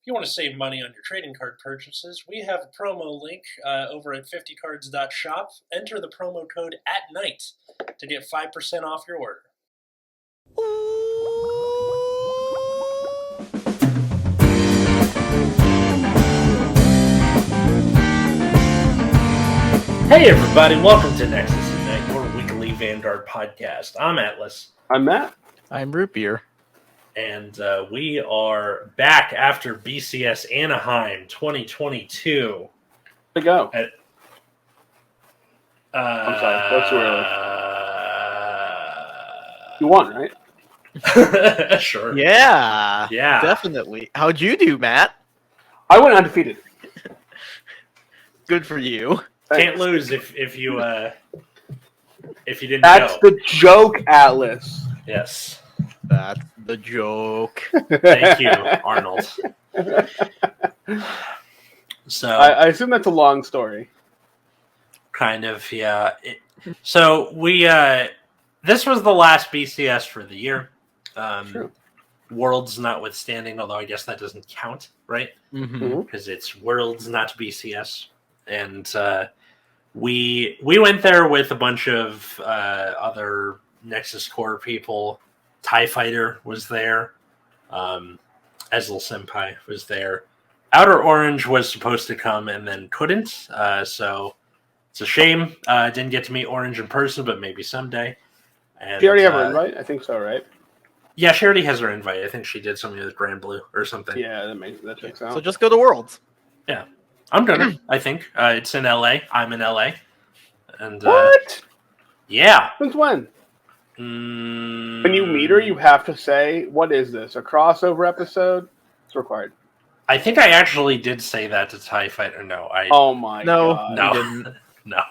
you want to save money on your trading card purchases, we have a promo link over at 50cards.shop. Enter the promo code ATNIGHT to get 5% off your order. Hey everybody, welcome to Nexus Tonight, your weekly Vanguard podcast. I'm Atlas. I'm Matt. I'm Root Beer. And we are back after BCS Anaheim 2022. To go. I'm sorry, that's too early. You won, right? Sure. Yeah. Yeah. Definitely. How'd you do, Matt? I went undefeated. Good for you. Can't lose if you didn't That's know. the joke, Atlas. Yes. That's the joke. Thank you, Arnold. So I assume that's a long story. kind of, yeah. So we this was the last BCS for the year. True. Worlds notwithstanding, although I guess that doesn't count, right? Mm-hmm. Because it's Worlds, not BCS. And we went there with a bunch of other Nexus Core people. TIE Fighter was there. Ezreal Senpai was there. Outer Orange was supposed to come and then couldn't. So it's a shame. Didn't get to meet Orange in person, but maybe someday. And, She already have her invite? I think so, right? Yeah, she already has her invite. I think she did something with Grand Blue or something. Yeah, that checks out. So just go to Worlds. Yeah. I'm gonna, I think. It's in LA. I'm in LA. And What? yeah. Since when? When you meet her, you have to say, what is this? A crossover episode? It's required. I think I actually did say that to TIE Fighter. No, Oh my No. god. no, you didn't. no.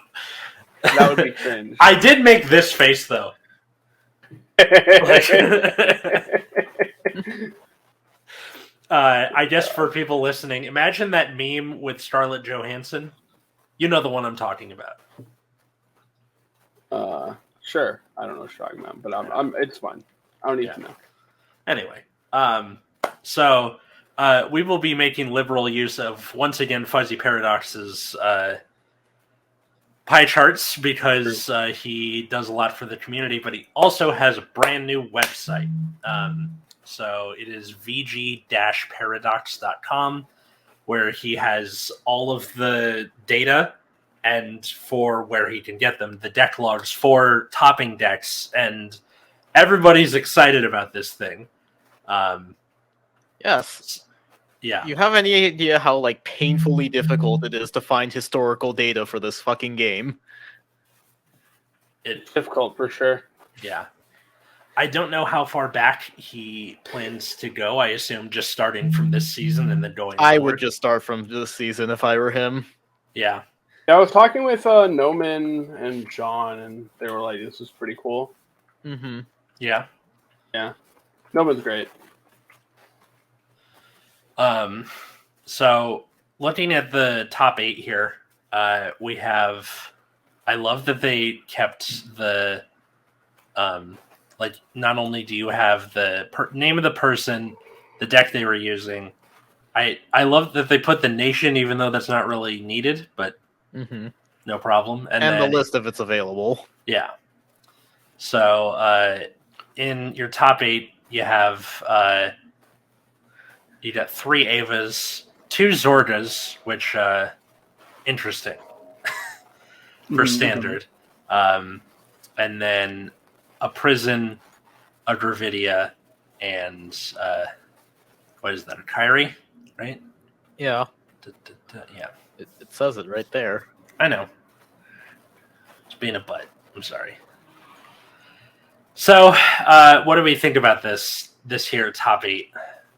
That would be cringe. I did make this face though. I guess for people listening, imagine that meme with Scarlett Johansson. You know the one I'm talking about. Sure. I don't know what you're talking about, but I'm it's fine. I don't need to know. Anyway, so we will be making liberal use of, once again, Fuzzy Paradox's pie charts because he does a lot for the community, but he also has a brand new website. So it is vg-paradox.com, where he has all of the data and for where he can get them, the deck logs for topping decks, and everybody's excited about this thing. Yes. Yeah. You have any idea how painfully difficult it is to find historical data for this fucking game? It, Difficult for sure. yeah. I don't know how far back he plans to go. I assume just starting from this season and then going I forward. would just start from this season if I were him. Yeah. Yeah, I was talking with Noman and John, and they were like, "This is pretty cool." Mm-hmm. Yeah. Noman's great. So looking at the top 8 here, we have, I love that they kept the, not only do you have the name of the person, the deck they were using, I love that they put the nation, even though that's not really needed, but Mm-hmm. no problem. And And then, the list if it's available. yeah. So in your top 8, you have you got 3 Avas, 2 Zorgas, which interesting for standard, and then a Prison, a Dravidia, and what is that? A Kyrie, right? Yeah. Yeah, It says it right there. I know. It's being a butt. I'm sorry. So, what do we think about this here top 8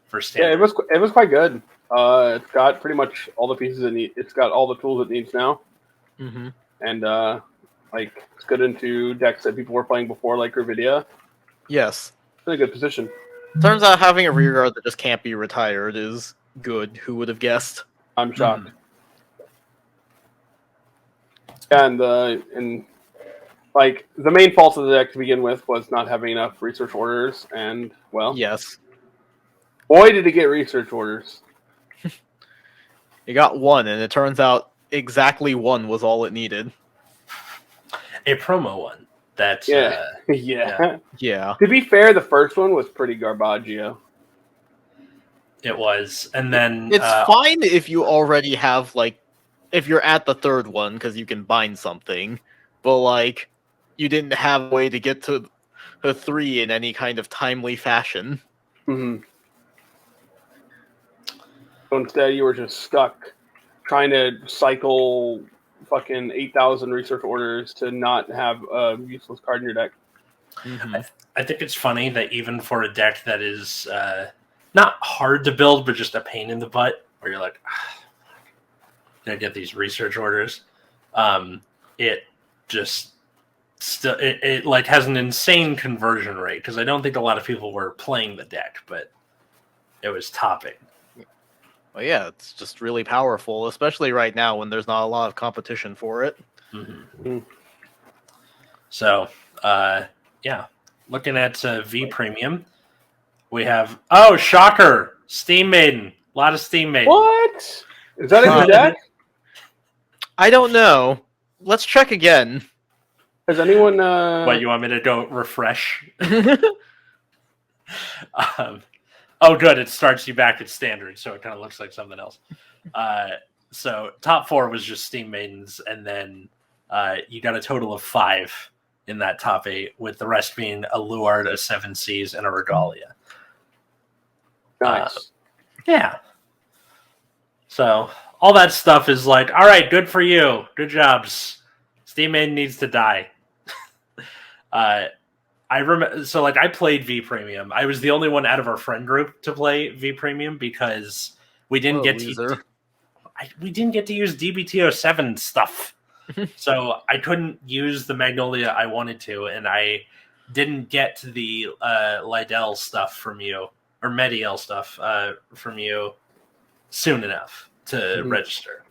for standard? Yeah, it was quite good. It's got pretty much all the pieces it needs. It's got all the tools it needs now, Mm-hmm. and it's good into decks that people were playing before, like Gravidia. Yes. It's in a good position. Turns out having a rear guard that just can't be retired is good. Who would have guessed? I'm shocked. And the main fault of the deck to begin with was not having enough research orders, and well, Yes. boy did it get research orders. You got one, and it turns out exactly one was all it needed. A promo one. That's Yeah. Yeah. Yeah. To be fair, the first one was pretty garbaggio. it was, and then It's fine if you already have, like, if you're at the third one, because you can bind something, but, like, you didn't have a way to get to the 3 in any kind of timely fashion. Mm-hmm. So instead, you were just stuck trying to cycle fucking 8,000 research orders to not have a useless card in your deck. Mm-hmm. I think it's funny that even for a deck that is not hard to build, but just a pain in the butt, where you're like, gonna get these research orders, it just still it like has an insane conversion rate, because I don't think a lot of people were playing the deck, but it was topping. Well, yeah, it's just really powerful, especially right now when there's not a lot of competition for it. Mm-hmm. So, yeah, looking at V Premium, we have shocker, Steam Maiden, a lot of Steam Maiden. What? Is that in the deck? I don't know. Let's check again. Has anyone? What, you want me to go refresh? Oh, good. It starts you back at standard, so it kind of looks like something else. So top 4 was just Steam Maidens, and then you got a total of 5 in that top 8, with the rest being a Luard, a 7 Seas, and a Regalia. Nice. Yeah. So all that stuff is like, all right, good for you. Good jobs. Steam Maiden needs to die. I remember, so like I played V Premium. I was the only one out of our friend group to play V Premium because we didn't get to use DBT07 stuff. So I couldn't use the Magnolia I wanted to, and I didn't get the Lydell stuff from you, or Mediel stuff from you soon enough to register.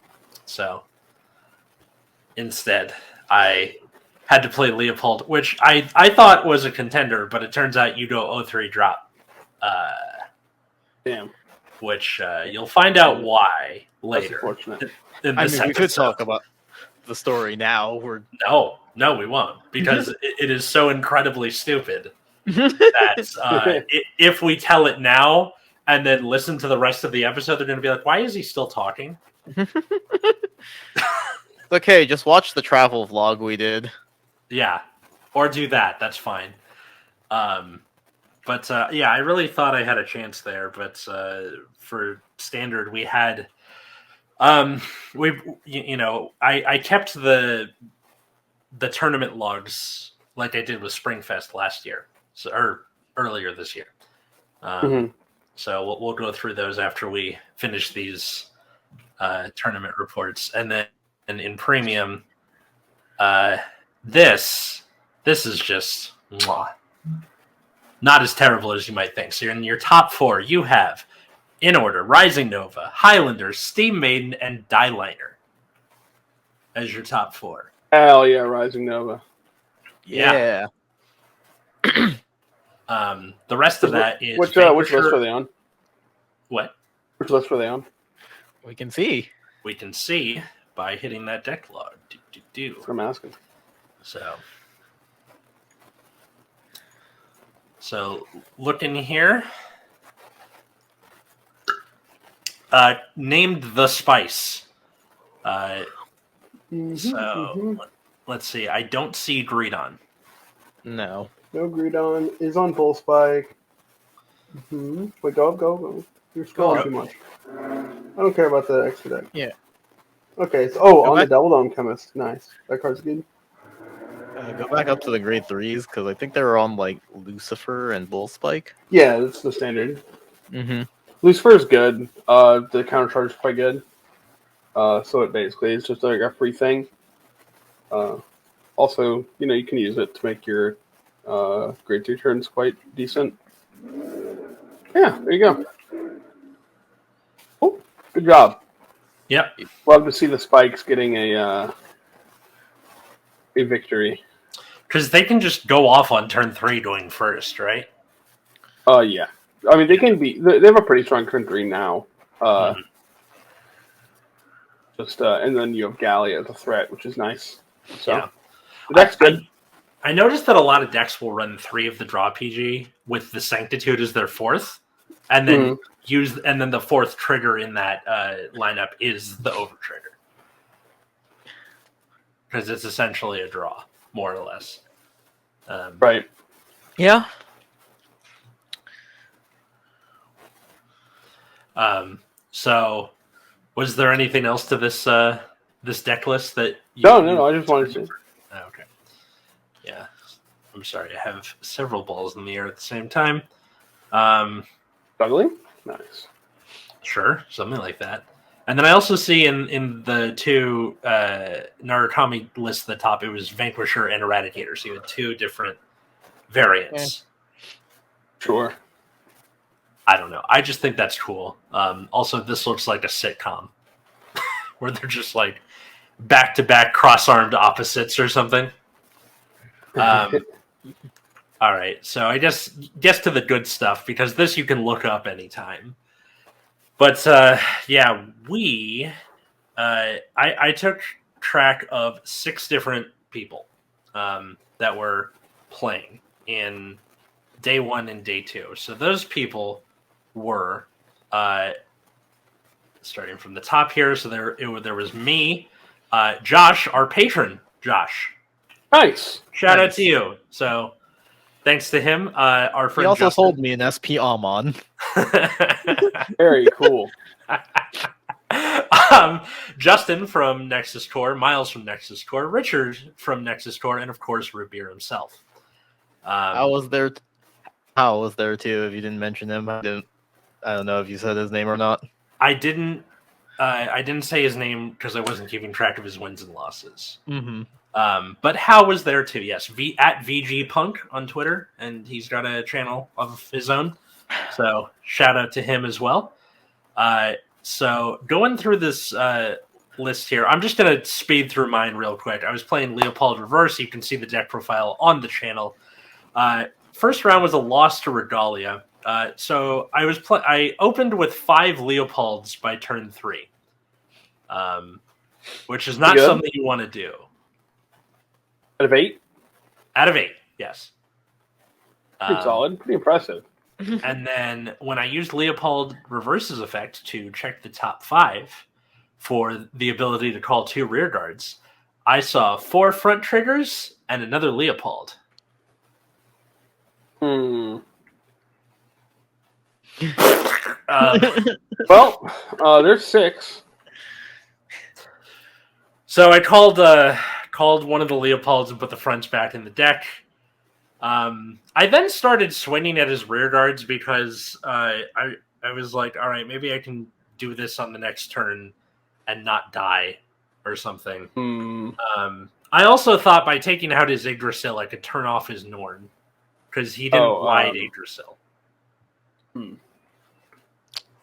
So instead, I had to play Leopold, which I thought was a contender, but it turns out you go 0-3 drop. Damn. Which you'll find out why later. That's unfortunate. We could talk about the story now. No, we won't, because it is so incredibly stupid that if we tell it now and then listen to the rest of the episode, they're going to be like, why is he still talking? Okay, just watch the travel vlog we did. Yeah, or do that. That's fine. But yeah, I really thought I had a chance there. But for standard, we had I kept the tournament logs like I did with Springfest last year, or earlier this year. So we'll go through those after we finish these tournament reports, and then in premium. This is just not as terrible as you might think. So in your top 4, you have, in order, Rising Nova, Highlander, Steam Maiden, and Dieliner as your top 4. Hell yeah, Rising Nova. Yeah. The rest of that is which list are they on? What? Which list are they on? We can see. We can see by hitting that deck log. That's what I'm asking. So looking here, named The Spice. Let's see. I don't see Greedon. No. No Greedon is on Bull Spike. Wait, go. You're scrolling too much. I don't care about the extra deck. Yeah. Okay, so on the Double Dome Chemist. Nice. That card's good. Go back up to the grade 3s, because I think they were on like Lucifer and Bull Spike. Yeah, that's the standard. Lucifer is good. The counter charge is quite good. So it basically is just like a free thing. Also, you can use it to make your grade 3 turns quite decent. Yeah, there you go. Oh, good job. Yep. Love to see the Spikes getting a victory. Because they can just go off on turn 3 going first, right? Yeah. I mean, they can be. They have a pretty strong turn 3 now. Just and then you have Galley as a threat, which is nice. So Yeah. the deck's good. I noticed that a lot of decks will run 3 of the draw PG with the Sanctitude as their 4th, and then then the 4th trigger in that lineup is the over trigger. Because it's essentially a draw, more or less. Right. Yeah. So, was there anything else to this this deck list that you... No, I just wanted to. Oh, okay. Yeah. I'm sorry, I have several balls in the air at the same time. Juggling? Nice. Sure, something like that. And then I also see in the 2 Narukami lists at the top, it was Vanquisher and Eradicator. So you had 2 different variants. Sure. I don't know. I just think that's cool. Also, this looks like a sitcom where they're just like back-to-back cross-armed opposites or something. All right, so I guess to the good stuff, because this you can look up anytime. But yeah, I took track of 6 different people that were playing in day 1 and day 2. So those people were starting from the top here. So there was me, Josh, our patron, Josh. Nice. Shout out to you. So thanks to him, our friend He also Justin. sold me an SP Amon. Very cool. Justin from Nexus Core, Miles from Nexus Core, Richard from Nexus Core, and of course Root Beer himself. I was there. Hal was there too. If you didn't mention him, I don't know if you said his name or not. I didn't say his name because I wasn't keeping track of his wins and losses. Mm-hmm. But Hal was there too. Yes, at VG Punk on Twitter, and he's got a channel of his own. So shout out to him as well. So going through this list here, I'm just going to speed through mine real quick. I was playing Leopold Reverse. You can see the deck profile on the channel. First round was a loss to Regalia. So I opened with 5 Leopolds by turn 3, which is not something you want to do. Out of 8? Out of 8, yes. Pretty solid. Pretty impressive. And then when I used Leopold Reverse's effect to check the top 5 for the ability to call 2 rear guards, I saw 4 front triggers and another Leopold. Well, there's 6. So I called one of the Leopolds and put the fronts back in the deck. I then started swinging at his rear guards because I was like, all right, maybe I can do this on the next turn and not die or something. I also thought by taking out his Yggdrasil, I could turn off his Norn because he didn't wide Yggdrasil.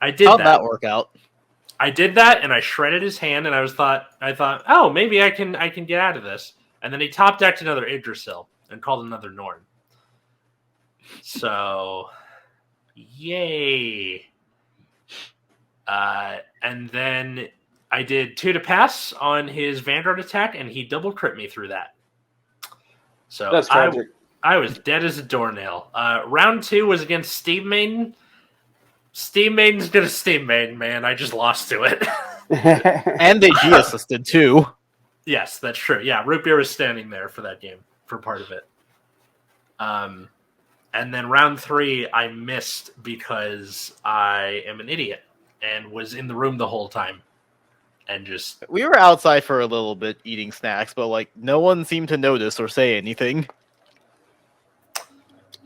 I did How'd that work out? I did that, and I shredded his hand, and I thought, oh, maybe I can get out of this. And then he top decked another Yggdrasil and called another Norn. So, yay! And then I did 2 to pass on his Vanguard attack, and he double crit me through that. So that's tragic. I was dead as a doornail. Round 2 was against Steam Maiden. Steam Maiden's gonna Steam Maiden, man. I just lost to it. And they G assisted too. Yes, that's true. Yeah, Root Beer was standing there for that game, for part of it. And then round 3, I missed because I am an idiot and was in the room the whole time. And just... We were outside for a little bit eating snacks, but like no one seemed to notice or say anything.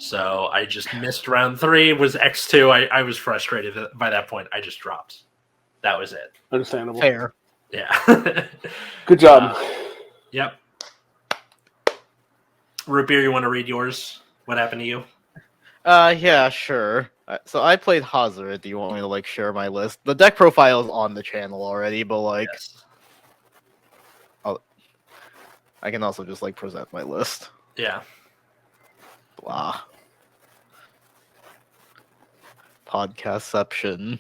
So I just missed round 3, was X2. I was frustrated by that point. I just dropped. That was it. Understandable. Fair. Yeah. Good job. Yep. Root Beer, you want to read yours? What happened to you? Yeah, sure. So I played Hazard. Do you want me to like share my list? The deck profile is on the channel already, but like, Yes. I can also just like present my list. Yeah. Blah. Podcastception.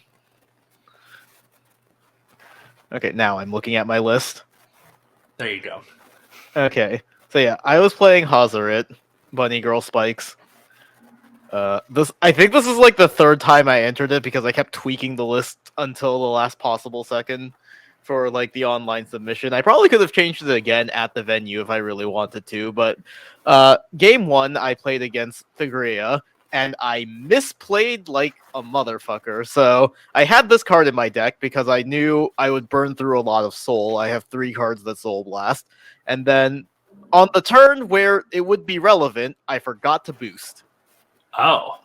Okay, now I'm looking at my list. There you go. Okay, so yeah, I was playing Hazaret, Bunny Girl Spikes. I think this is like the third time I entered it because I kept tweaking the list until the last possible second for like the online submission. I probably could have changed it again at the venue if I really wanted to, but game one I played against Thagrea and I misplayed like a motherfucker. So I had this card in my deck because I knew I would burn through a lot of soul. I have 3 cards that soul blast, and then on the turn where it would be relevant, I forgot to boost. Oh.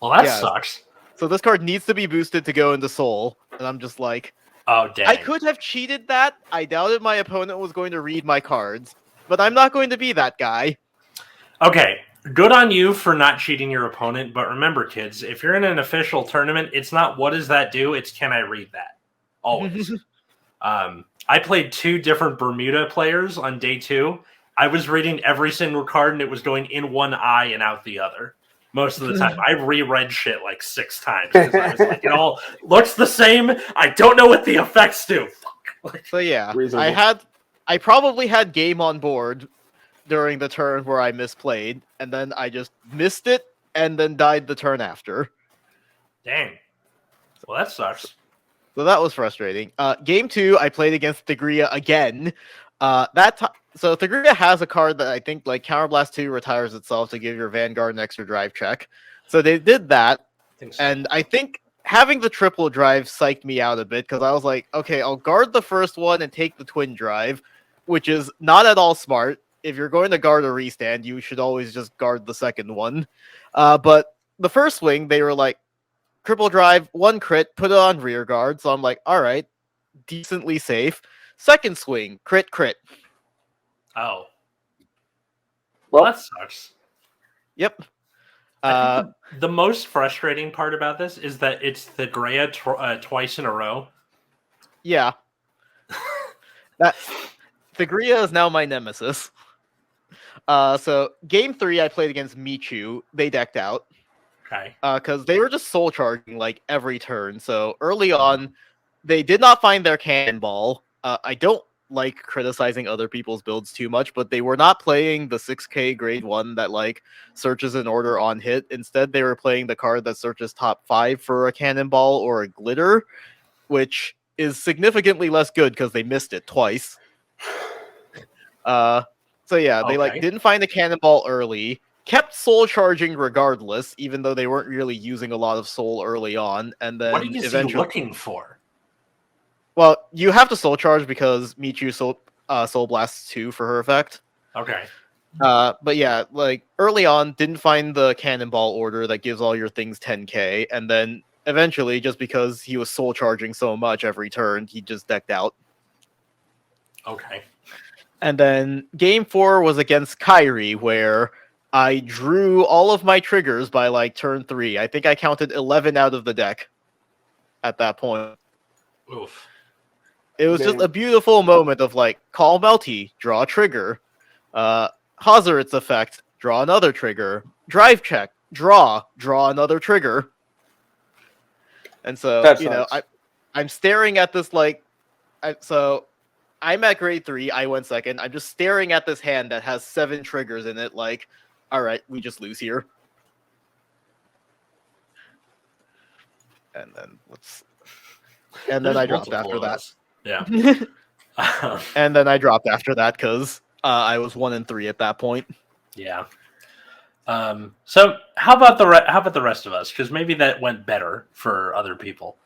Well, that Yeah. sucks. So this card needs to be boosted to go into Soul, and I'm just like, Oh, dang. I could have cheated that. I doubted my opponent was going to read my cards, but I'm not going to be that guy. Okay, good on you for not cheating your opponent, but remember, kids, if you're in an official tournament, it's not what does that do, it's can I read that? Always. I played 2 different Bermuda players on day 2. I was reading every single card, and it was going in one eye and out the other. Most of the time. I reread shit like 6 times because I was like, it all looks the same. I don't know what the effects do. Fuck. So yeah, Reasonable. I probably had game on board during the turn where I misplayed, and then I just missed it and then died the turn after. Dang. Well, that sucks. So that was frustrating. Game 2, I played against Thagrea again. So Thagrea has a card that I think like Counterblast 2 retires itself to give your Vanguard an extra drive check. So they did that, and I think having the triple drive psyched me out a bit because I was like, okay, I'll guard the first one and take the twin drive, which is not at all smart. If you're going to guard a restand, you should always just guard the second one. But the first swing, they were like, triple drive, 1 crit, put it on rear guard. So I'm like, all right, decently safe. Second swing, crit. Oh. Well, that sucks. Yep. I think the most frustrating part about this is that it's the Grea twice in a row. Yeah. Thagrea is now my nemesis. So game 3, I played against Michu. They decked out. Okay. Because they were just soul charging like every turn. So early on, they did not find their cannonball. I don't like criticizing other people's builds too much, but they were not playing the 6k grade 1 that like searches an order on hit. Instead, they were playing the card that searches top 5 for a cannonball or a glitter, which is significantly less good because they missed it twice. So yeah, they like didn't find the cannonball early, kept soul charging regardless, even though they weren't really using a lot of soul early on, and then what is eventually he looking for? Well, you have to soul charge because Michu soul blasts 2 for her effect. Okay. But yeah, like early on, didn't find the cannonball order that gives all your things 10k, and then eventually, just because he was soul charging so much every turn, he just decked out. Okay. And then game 4 was against Kyrie, where I drew all of my triggers by like turn 3. I think I counted 11 out of the deck at that point. Oof. It was just a beautiful moment of like, call Melty, draw a trigger. Hazaret's effect, draw another trigger. Drive check, draw another trigger. And so, you know, I'm staring at this like, so I'm at grade 3, I went second. I'm just staring at this hand that has 7 triggers in it, like, all right, we just lose here. And then I dropped after that. Yeah. And then I dropped after that because I was 1-3 at that point. Yeah. So how about the rest of us? Because maybe that went better for other people.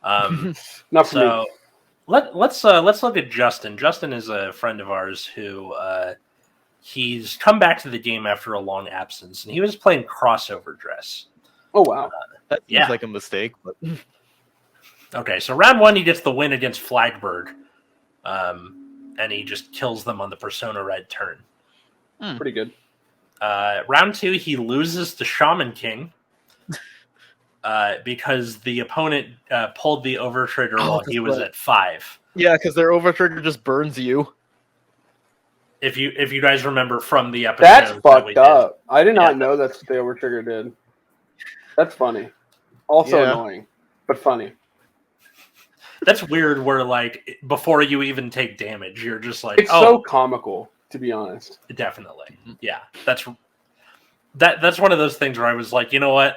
Not for me. Let's look at Justin. Justin is a friend of ours who he's come back to the game after a long absence, and he was playing crossover dress. Oh wow, that seems like a mistake. But okay, so round 1 he gets the win against Flagberg, and he just kills them on the Persona Red turn. Pretty good. Round 2 he loses to Shaman King. Because the opponent pulled the over trigger while he was at 5. Yeah, because their over trigger just burns you. If you guys remember from the episode, that's fucked up. I did not know that's what the over trigger did. That's funny. Also annoying, but funny. That's weird. Where like before you even take damage, you're just like, It's so comical, to be honest. definitely, yeah. That's one of those things where I was like, you know what,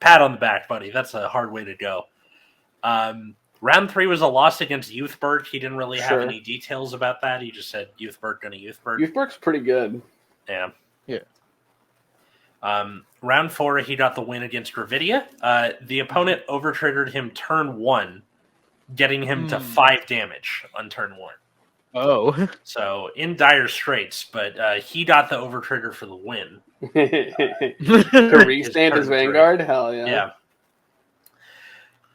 pat on the back, buddy. That's a hard way to go. Round 3 was a loss against Youthberg. He didn't really have any details about that. He just said Youthberg gonna Youthberg. Youthberg's pretty good. Yeah. Yeah. Round 4, he got the win against Gravidia. The opponent overtriggered him turn 1, getting him to 5 damage on turn 1. Oh. So in dire straits, but he got the overtrigger for the win. To restand his Vanguard? Hell yeah.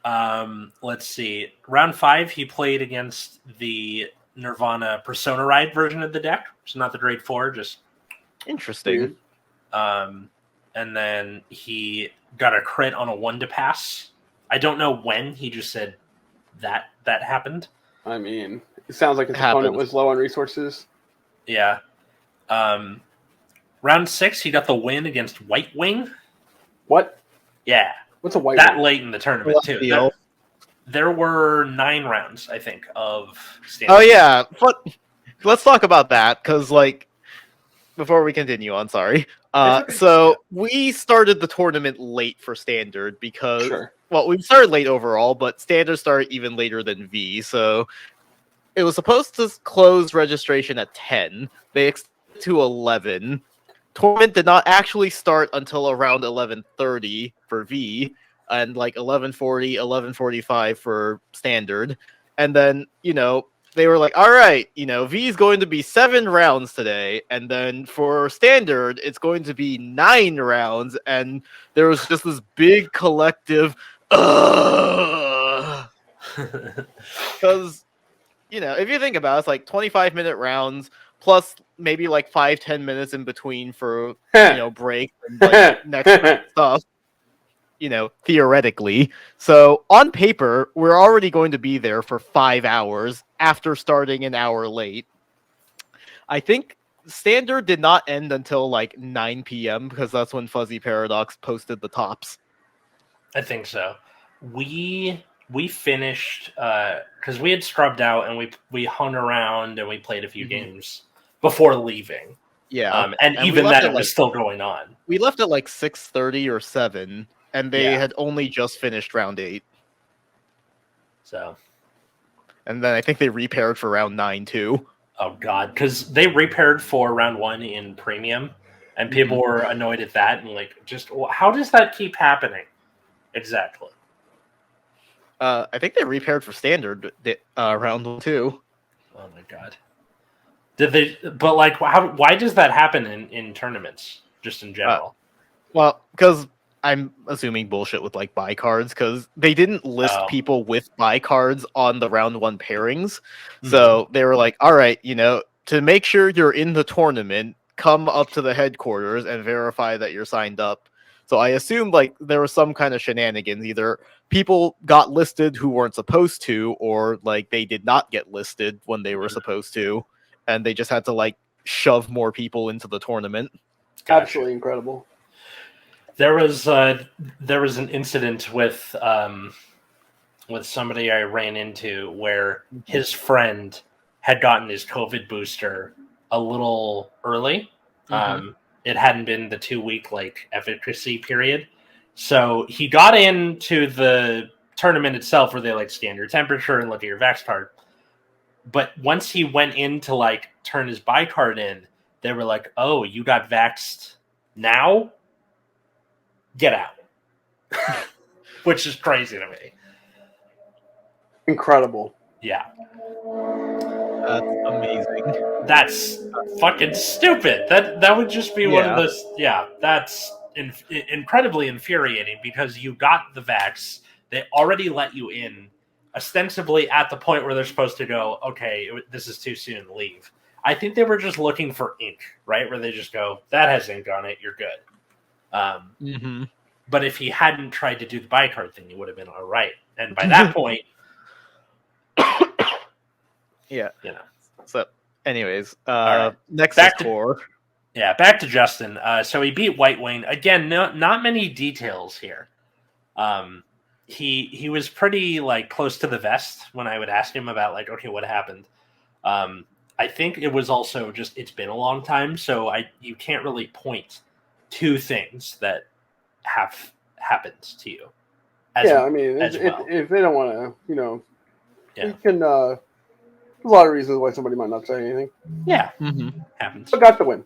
Yeah. Let's see. Round 5, he played against the Nirvana Persona Ride version of the deck. So not the Grade 4, just... Interesting. And then he got a crit on a 1 to pass. I don't know when. He just said that happened. I mean, it sounds like his opponent was low on resources. Yeah. Round 6, he got the win against White Wing. What? Yeah. What's a White That Wing? late in the tournament, too. There were 9 rounds, I think, of standard. Oh, yeah. But let's talk about that, because, like, before we continue on, sorry. So we started the tournament late for Standard because, well, we started late overall, but Standard started even later than V. So it was supposed to close registration at 10. They extended to 11. Tournament did not actually start until around 11:30 for V, and like 11:40, 11:45 for Standard. And then, you know, they were like, all right, you know, V is going to be 7 rounds today, and then for Standard, it's going to be 9 rounds, and there was just this big collective, because, you know, if you think about it, it's like 25-minute rounds, plus maybe like 5-10 minutes in between for, you know, break and like next stuff. You know, theoretically. So on paper, we're already going to be there for 5 hours after starting an hour late. I think Standard did not end until like 9 p.m. because that's when Fuzzy Paradox posted the tops. I think so. We finished because we had scrubbed out and we hung around and we played a few games before leaving. Yeah, and even then it was still going on. We left at like 6:30 or 7. And they had only just finished round 8. So. And then I think they repaired for round 9 too. Oh god, because they repaired for round 1 in premium, and people were annoyed at that, and like, just how does that keep happening? Exactly. I think they repaired for standard round 1 too. Oh my god. Did they? But like, why does that happen in tournaments, just in general? Well, because I'm assuming bullshit with like buy cards, because they didn't list people with buy cards on the round 1 pairings. So they were like, all right, you know, to make sure you're in the tournament, come up to the headquarters and verify that you're signed up. So I assumed like there was some kind of shenanigans. Either people got listed who weren't supposed to, or like they did not get listed when they were supposed to, and they just had to like shove more people into the tournament. Gotcha. Absolutely incredible. There was an incident with somebody I ran into where his friend had gotten his COVID booster a little early. It hadn't been the 2-week like efficacy period, so he got into the tournament itself where they like scan your temperature and look at your vax card. But once he went in to like turn his buy card in, they were like, "Oh, you got vaxxed now? Get out." Which is crazy to me. Incredible. Yeah. That's amazing. That's fucking stupid. That would just be one of those. Yeah, that's incredibly infuriating because you got the vax. They already let you in, ostensibly at the point where they're supposed to go, okay, this is too soon, leave. I think they were just looking for ink, right? Where they just go, that has ink on it, you're good. But if he hadn't tried to do the buy card thing, he would have been all right. And by that point, yeah, you know. So, anyways, right. Nexus core. Yeah, back to Justin. So he beat White Wing again. Not many details here. he was pretty like close to the vest when I would ask him about like, okay, what happened. I think it was also just it's been a long time, so you can't really point to things that have happened to you. I mean, as well. if they don't want to, Yeah. we can. There's a lot of reasons why somebody might not say anything. Yeah, Mm-hmm. happens. But got the win.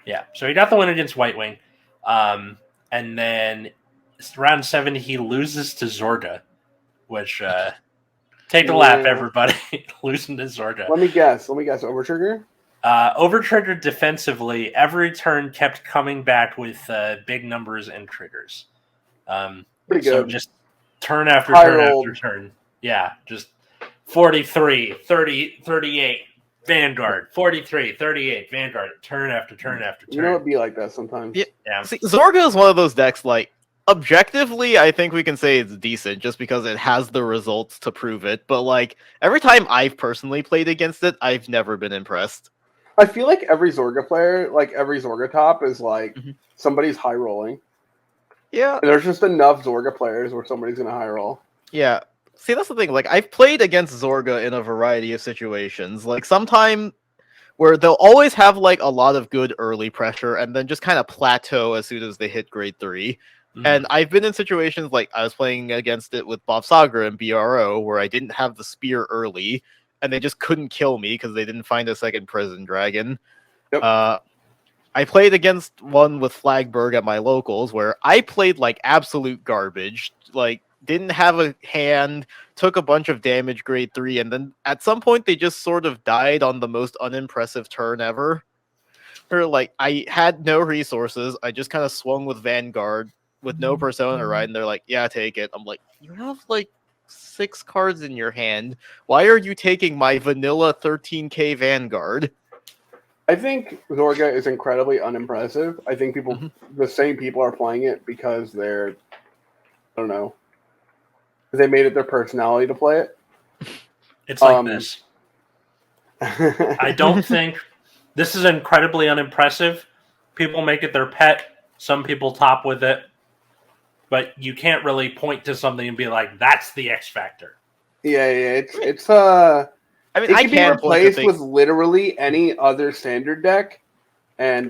Yeah, so he got the win against White Wing, and then round 7 he loses to Zorga, which take a lap, everybody. Losing to Zorga. Let me guess. Overtrigger. Overtriggered defensively. Every turn kept coming back with big numbers and triggers. Pretty So good. just turn after High turn rolled. after turn. Yeah, just 43, 30, 38, Vanguard. 43, 38, Vanguard. Turn after turn after turn. It'd be like that sometimes. Yeah. See, Zorga is one of those decks, like, objectively, I think we can say it's decent just because it has the results to prove it. But, like, every time I've personally played against it, I've never been impressed. I feel like every Zorga player, like every Zorga top, is like somebody's high rolling. Yeah. And there's just enough Zorga players where somebody's going to high roll. Yeah. See, that's the thing. Like, I've played against Zorga in a variety of situations. Like, sometime where they'll always have, like, a lot of good early pressure and then just kind of plateau as soon as they hit grade 3. And I've been in situations like I was playing against it with Bob Sagra and BRO where I didn't have the spear early and they just couldn't kill me because they didn't find a second prison dragon. Yep. I played against one with Flagberg at my locals where I played like absolute garbage, like didn't have a hand, took a bunch of damage grade 3, and then at some point they just sort of died on the most unimpressive turn ever. Or like I had no resources, I just kind of swung with Vanguard with no persona, right? And they're like, yeah, take it. I'm like, you have like 6 cards in your hand. Why are you taking my vanilla 13k Vanguard? I think Zorga is incredibly unimpressive. I think the same people are playing it because they're, I don't know, they made it their personality to play it. It's like this. I don't think this is incredibly unimpressive. People make it their pet. Some people top with it. But you can't really point to something and be like, "That's the X factor." Yeah. It's I mean, it I can be can replaced with literally any other standard deck, and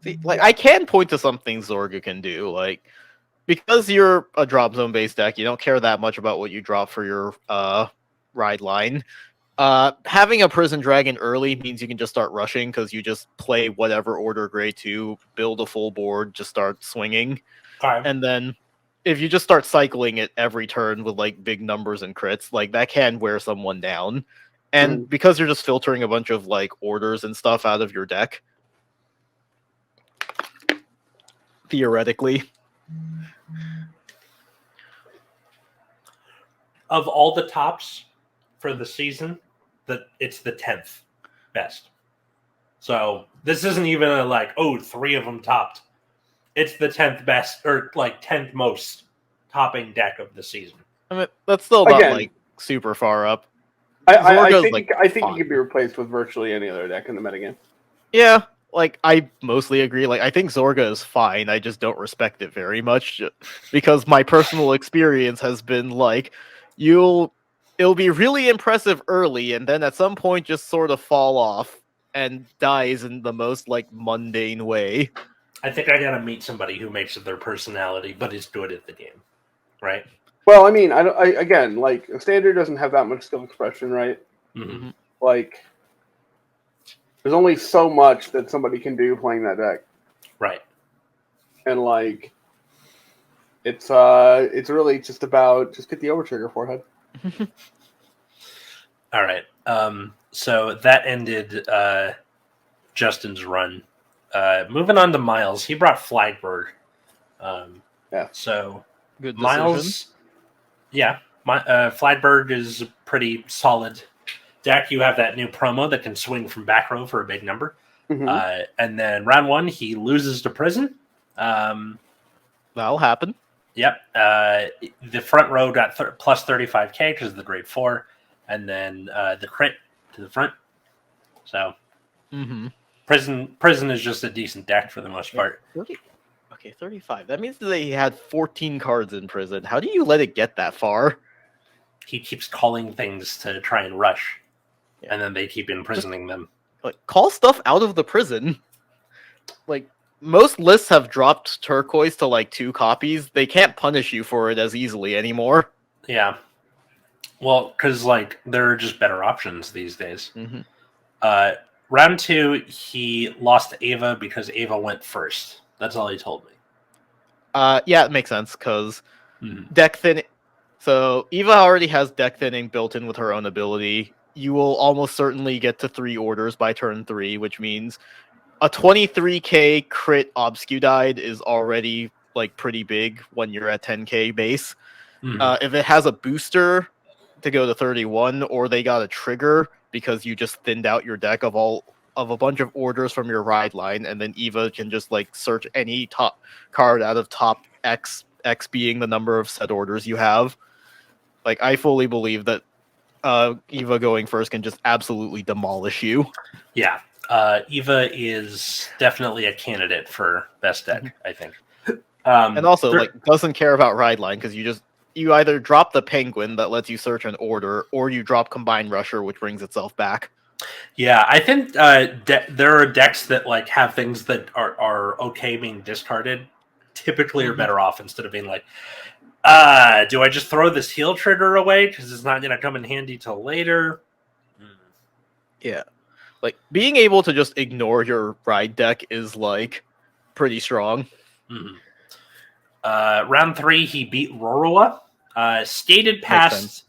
see, like I can point to something Zorga can do, like because you're a drop zone based deck, you don't care that much about what you drop for your ride line. Having a prison dragon early means you can just start rushing because you just play whatever order grade 2, build a full board, just start swinging. Okay. And then if you just start cycling it every turn with like big numbers and crits, like that can wear someone down. And because you're just filtering a bunch of like orders and stuff out of your deck, theoretically. Of all the tops for the season, it's the 10th best. So this isn't even a like, 3 of them topped. It's the 10th best or like 10th most topping deck of the season. I mean, that's still not like super far up. I think it can be replaced with virtually any other deck in the metagame. Yeah, like I mostly agree. Like I think Zorga is fine. I just don't respect it very much because my personal experience has been like it'll be really impressive early and then at some point just sort of fall off and dies in the most like mundane way. I think I gotta meet somebody who makes it their personality but is good at the game, right? Well, I mean, again, like standard doesn't have that much skill expression, right? Mm-hmm. Like, there's only so much that somebody can do playing that deck, right? And like, it's really just about just get the overtrigger forehead. All right. So that ended Justin's run. Moving on to Miles, he brought Flagberg. Yeah. So good Miles, Flagberg is a pretty solid deck. You have that new promo that can swing from back row for a big number. Mm-hmm. And then round 1, he loses to prison. That'll happen. Yep. The front row got plus 35k because of the grade 4, and then the crit to the front. So prison is just a decent deck for the most part. Okay, 35. That means that he had 14 cards in prison. How do you let it get that far? He keeps calling things to try and rush, Yeah. and then they keep imprisoning them. Like, call stuff out of the prison. Like, most lists have dropped turquoise to like 2 copies. They can't punish you for it as easily anymore. Yeah. Well, because like there are just better options these days. Mm-hmm. Round 2, he lost to Ava because Ava went first. That's all he told me. Yeah, it makes sense because Mhm. deck thinning. So Eva already has deck thinning built in with her own ability. You will almost certainly get to 3 orders by turn 3, which means a 23k crit Obscudide is already like pretty big when you're at 10k base. Mhm. If it has a booster to go to 31, or they got a trigger because you just thinned out your deck of a bunch of orders from your ride line, and then Eva can just like search any top card out of top X being the number of set orders you have. Like, I fully believe that Eva going first can just absolutely demolish you. Yeah. Eva is definitely a candidate for best deck, I think. And also, like, doesn't care about ride line because you either drop the penguin that lets you search an order, or you drop combined rusher, which brings itself back. Yeah, I think there are decks that like have things that are okay being discarded. Typically, are better off instead of being like, do I just throw this heal trigger away because it's not going to come in handy till later? Yeah, like being able to just ignore your ride deck is like pretty strong. Mm-hmm. Round 3, he beat Rorua. Skated Makes past sense.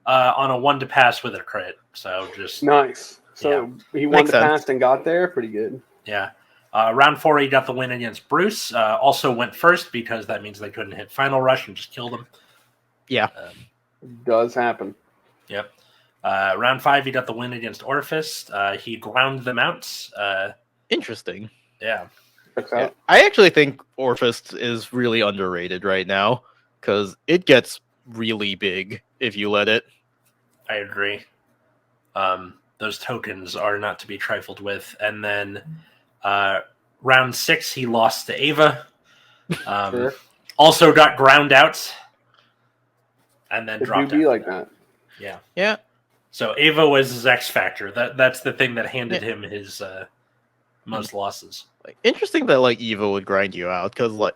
on a 1 to pass with a crit. So just Nice. So he won Makes the sense. past and got there. Pretty good. yeah. Round 4, he got the win against Bruce. Also went first because that means they couldn't hit Final Rush and just killed him. Yeah. Does happen. Yep. Round 5, he got the win against Orifice. He ground them out. Interesting. Yeah. Checks Yeah. out. I actually think Orphist is really underrated right now because it gets really big if you let it. I agree. Those tokens are not to be trifled with. And then round 6, he lost to Ava. Sure. Also got ground out. And then It dropped do be after like that. Yeah. Yeah. So Ava was his X factor. That's the thing that handed him his most losses. Like, interesting that like Evo would grind you out because like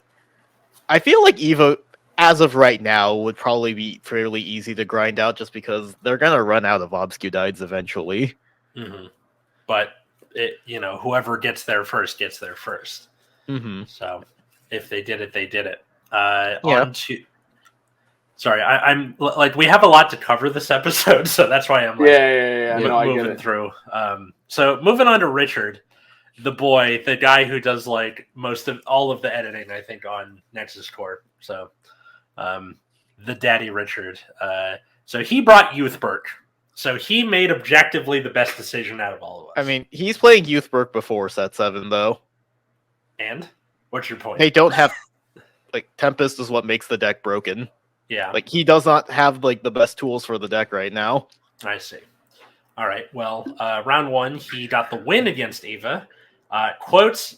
I feel like Evo as of right now would probably be fairly easy to grind out just because they're gonna run out of Obscudides eventually. Mm-hmm. But whoever gets there first gets there first. Mm-hmm. So if they did it, they did it. Yeah. On to. Sorry, I'm like we have a lot to cover this episode, so that's why I'm like, Yeah. No, I get moving it. through. So moving on to Richard, the boy, the guy who does like most of all of the editing, I think, on Nexus Core. So, the daddy Richard. So he brought Youthberg. So he made objectively the best decision out of all of us. I mean, he's playing Youthberg before Set 7 though. And what's your point? They don't have like Tempest is what makes the deck broken. Yeah. Like he does not have like the best tools for the deck right now. I see. All right. Well, round 1, he got the win against Ava. Quote,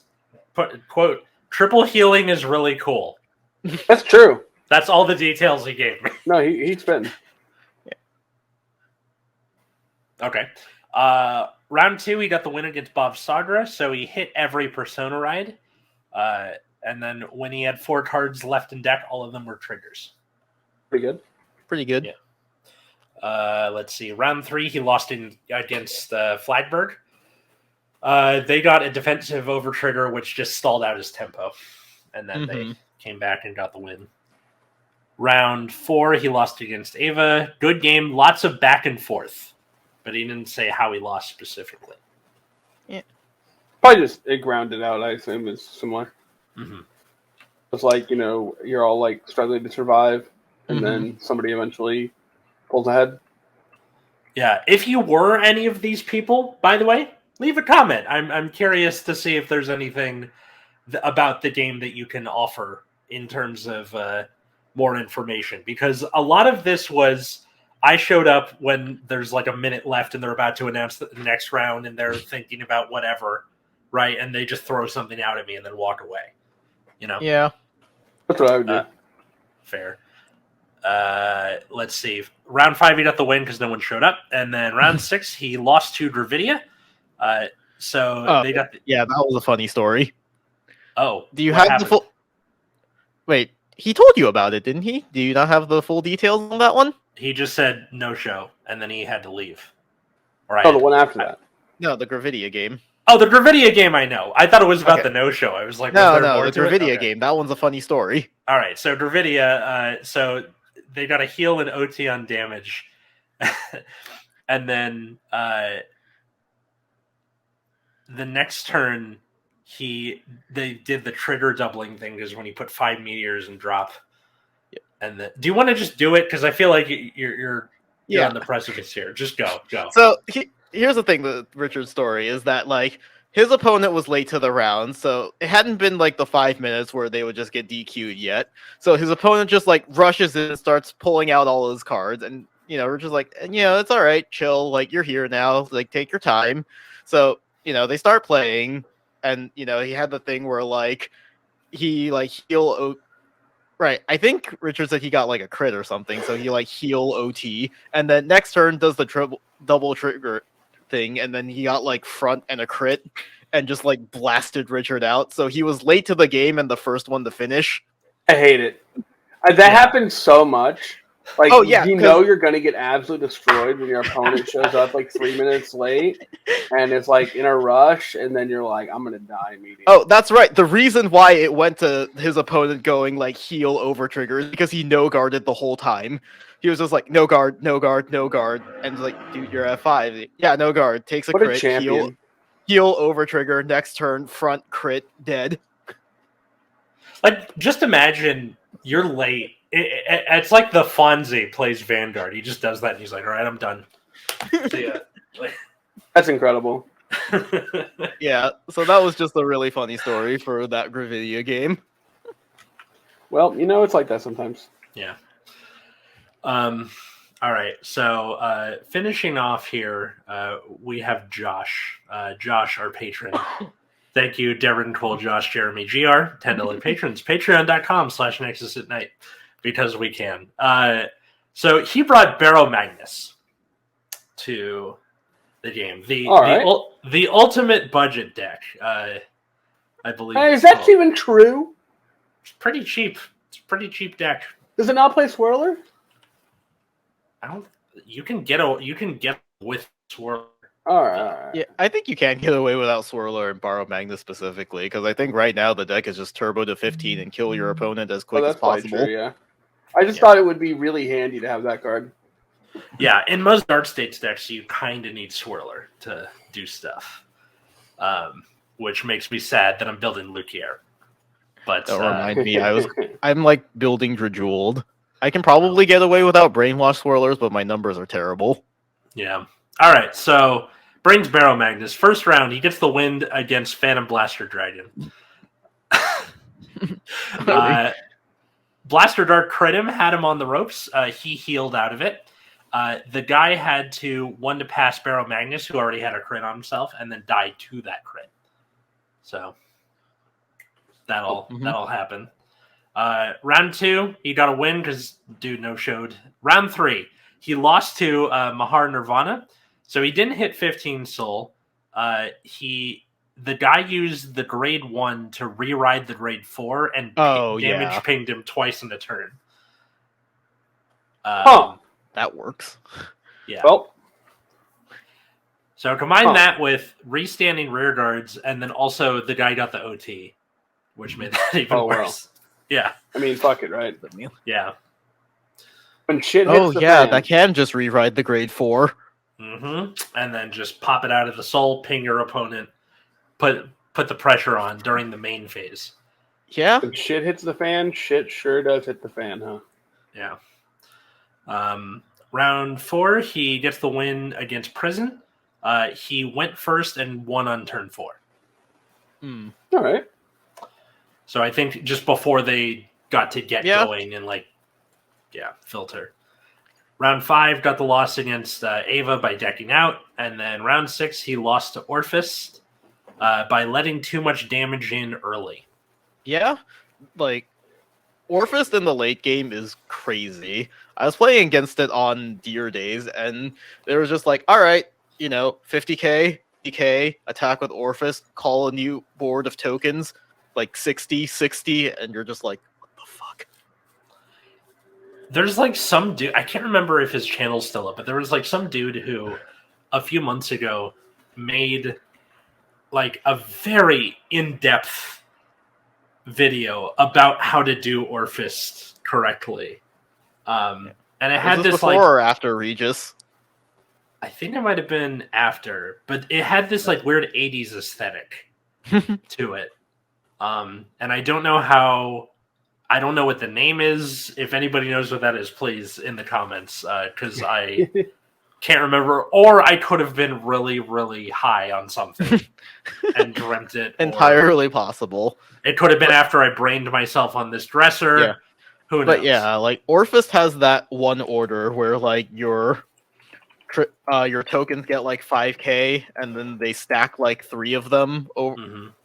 triple healing is really cool. That's true. That's all the details he gave me. No, he's spitting. Okay. Round 2, he got the win against Bob Sagra, so he hit every Persona ride. And then when he had 4 cards left in deck, all of them were triggers. Pretty good. Pretty good. Yeah. Let's see. Round 3, he lost against Flagberg. They got a defensive over trigger, which just stalled out his tempo. And then they came back and got the win. Round 4, he lost against Ava. Good game. Lots of back and forth. But he didn't say how he lost specifically. Yeah. Probably just it grounded out, I assume, is similar. Mm-hmm. It's like, you're all like struggling to survive, and then somebody eventually pulls ahead. Yeah. If you were any of these people, by the way, leave a comment. I'm curious to see if there's anything about the game that you can offer in terms of more information. Because a lot of this was, I showed up when there's like a minute left and they're about to announce the next round and they're thinking about whatever, right? And they just throw something out at me and then walk away. Yeah. That's what I would do. Fair. Let's see. Round 5, he got the win because no one showed up, and then round 6, he lost to Dravidia. They got. Yeah, that was a funny story. Oh, Do you what have happened? the full? Wait, he told you about it, didn't he? Do you not have the full details on that one? He just said no show, and then he had to leave. The one after that. No, the Gravidia game. Oh, the Dravidia game, I know. I thought it was about Okay. the no-show. I was like, No, was there more the to it? Gravidia Okay. game. That one's a funny story. All right, so Dravidia, so they got a heal and OT on damage. And then the next turn, they did the trigger doubling thing, because when you put 5 meteors and drop. Yep. And do you want to just do it? Because I feel like you're Yeah. on the precipice here. Just go. So here's the thing with Richard's story is that like his opponent was late to the round, so it hadn't been like the 5 minutes where they would just get DQ'd yet. So his opponent just like rushes in and starts pulling out all his cards, and Richard's like, it's all right, chill, like you're here now, like take your time. So they start playing, and he had the thing where like he like heal. Right, I think Richard said he got like a crit or something, so he like heal OT, and then next turn does the double trigger thing, and then he got like front and a crit, and just like blasted Richard out. So he was late to the game and the first one to finish. I hate it. That happens so much. Like, you're going to get absolutely destroyed when your opponent shows up like 3 minutes late, and it's like in a rush, and then you're like, I'm going to die immediately. Oh, that's right. The reason why it went to his opponent going like heal over trigger is because he no guarded the whole time. He was just like, no guard, no guard, no guard, and like, dude, you're at 5. Yeah, no guard. Takes a What a crit, champion. heal over trigger, next turn, front crit, dead. Like, just imagine you're late. It's like the Fonzie plays Vanguard. He just does that, and he's like, all right, I'm done. See ya. That's incredible. Yeah, so that was just a really funny story for that Gravidia game. Well, it's like that sometimes. Yeah. All right, so finishing off here, we have Josh. Josh, our patron. Thank you, Darren, Cole, Josh, Jeremy, GR, $10 patrons. Patreon.com/Nexus at night, because we can. So he brought Barrow Magnus to the game. The ultimate budget deck, I believe. Hey, is that even true? It's pretty cheap. It's a pretty cheap deck. Does it not play Swirler? You can get with Swirler. All right. Yeah, I think you can get away without Swirler and Borrow Magnus specifically, because I think right now the deck is just turbo to 15 and kill your opponent as quick as possible. True, yeah. I just thought it would be really handy to have that card. Yeah, in most Dark States decks, you kind of need Swirler to do stuff, which makes me sad that I'm building Lukier. But don't remind me, I'm like building Drejeweled. I can probably get away without Brainwash Swirlers, but my numbers are terrible. Yeah. All right, so brings Barrow Magnus. First round, he gets the win against Phantom Blaster Dragon. Blaster Dart crit him, had him on the ropes. He healed out of it. The guy had to pass Barrow Magnus, who already had a crit on himself, and then died to that crit. So that'll happen. Round 2, he got a win because dude no-showed. Round 3, he lost to Mahar Nirvana, so he didn't hit 15 soul. The guy used the grade 1 to re-ride the grade 4 and damage pinged him twice in a turn. That works. Yeah. Well, so combine that with restanding rear guards, and then also the guy got the OT, which made that even worse. Yeah. I mean, fuck it, right? Yeah. When shit hits the fan. That can just rewrite the grade 4. Mm-hmm. And then just pop it out of the soul, ping your opponent, put the pressure on during the main phase. Yeah. When shit hits the fan, shit sure does hit the fan, huh? Yeah. Round 4, he gets the win against Prison. He went first and won on turn 4. All right. So I think just before they got to get going and filter. Round 5 got the loss against Ava by decking out, and then round 6 he lost to Orphis by letting too much damage in early. Yeah, like Orphist in the late game is crazy. I was playing against it on Deer Days, and they were just like, all right, 50k, DK, attack with Orphist, call a new board of tokens, like 60, and you're just like, what the fuck? There's like some dude, I can't remember if his channel's still up, but there was like some dude who a few months ago made like a very in-depth video about how to do Orphist correctly. And it had this before like, or after Regis? I think it might have been after, but it had this like weird 80s aesthetic to it. And I don't know what the name is. If anybody knows what that is, please in the comments, because I can't remember, or I could have been really, really high on something and dreamt it. Entirely possible. It could have been after I brained myself on this dresser. Yeah. Who knows? But yeah, like Orphist has that one order where like your tokens get like 5k, and then they stack like 3 of them over,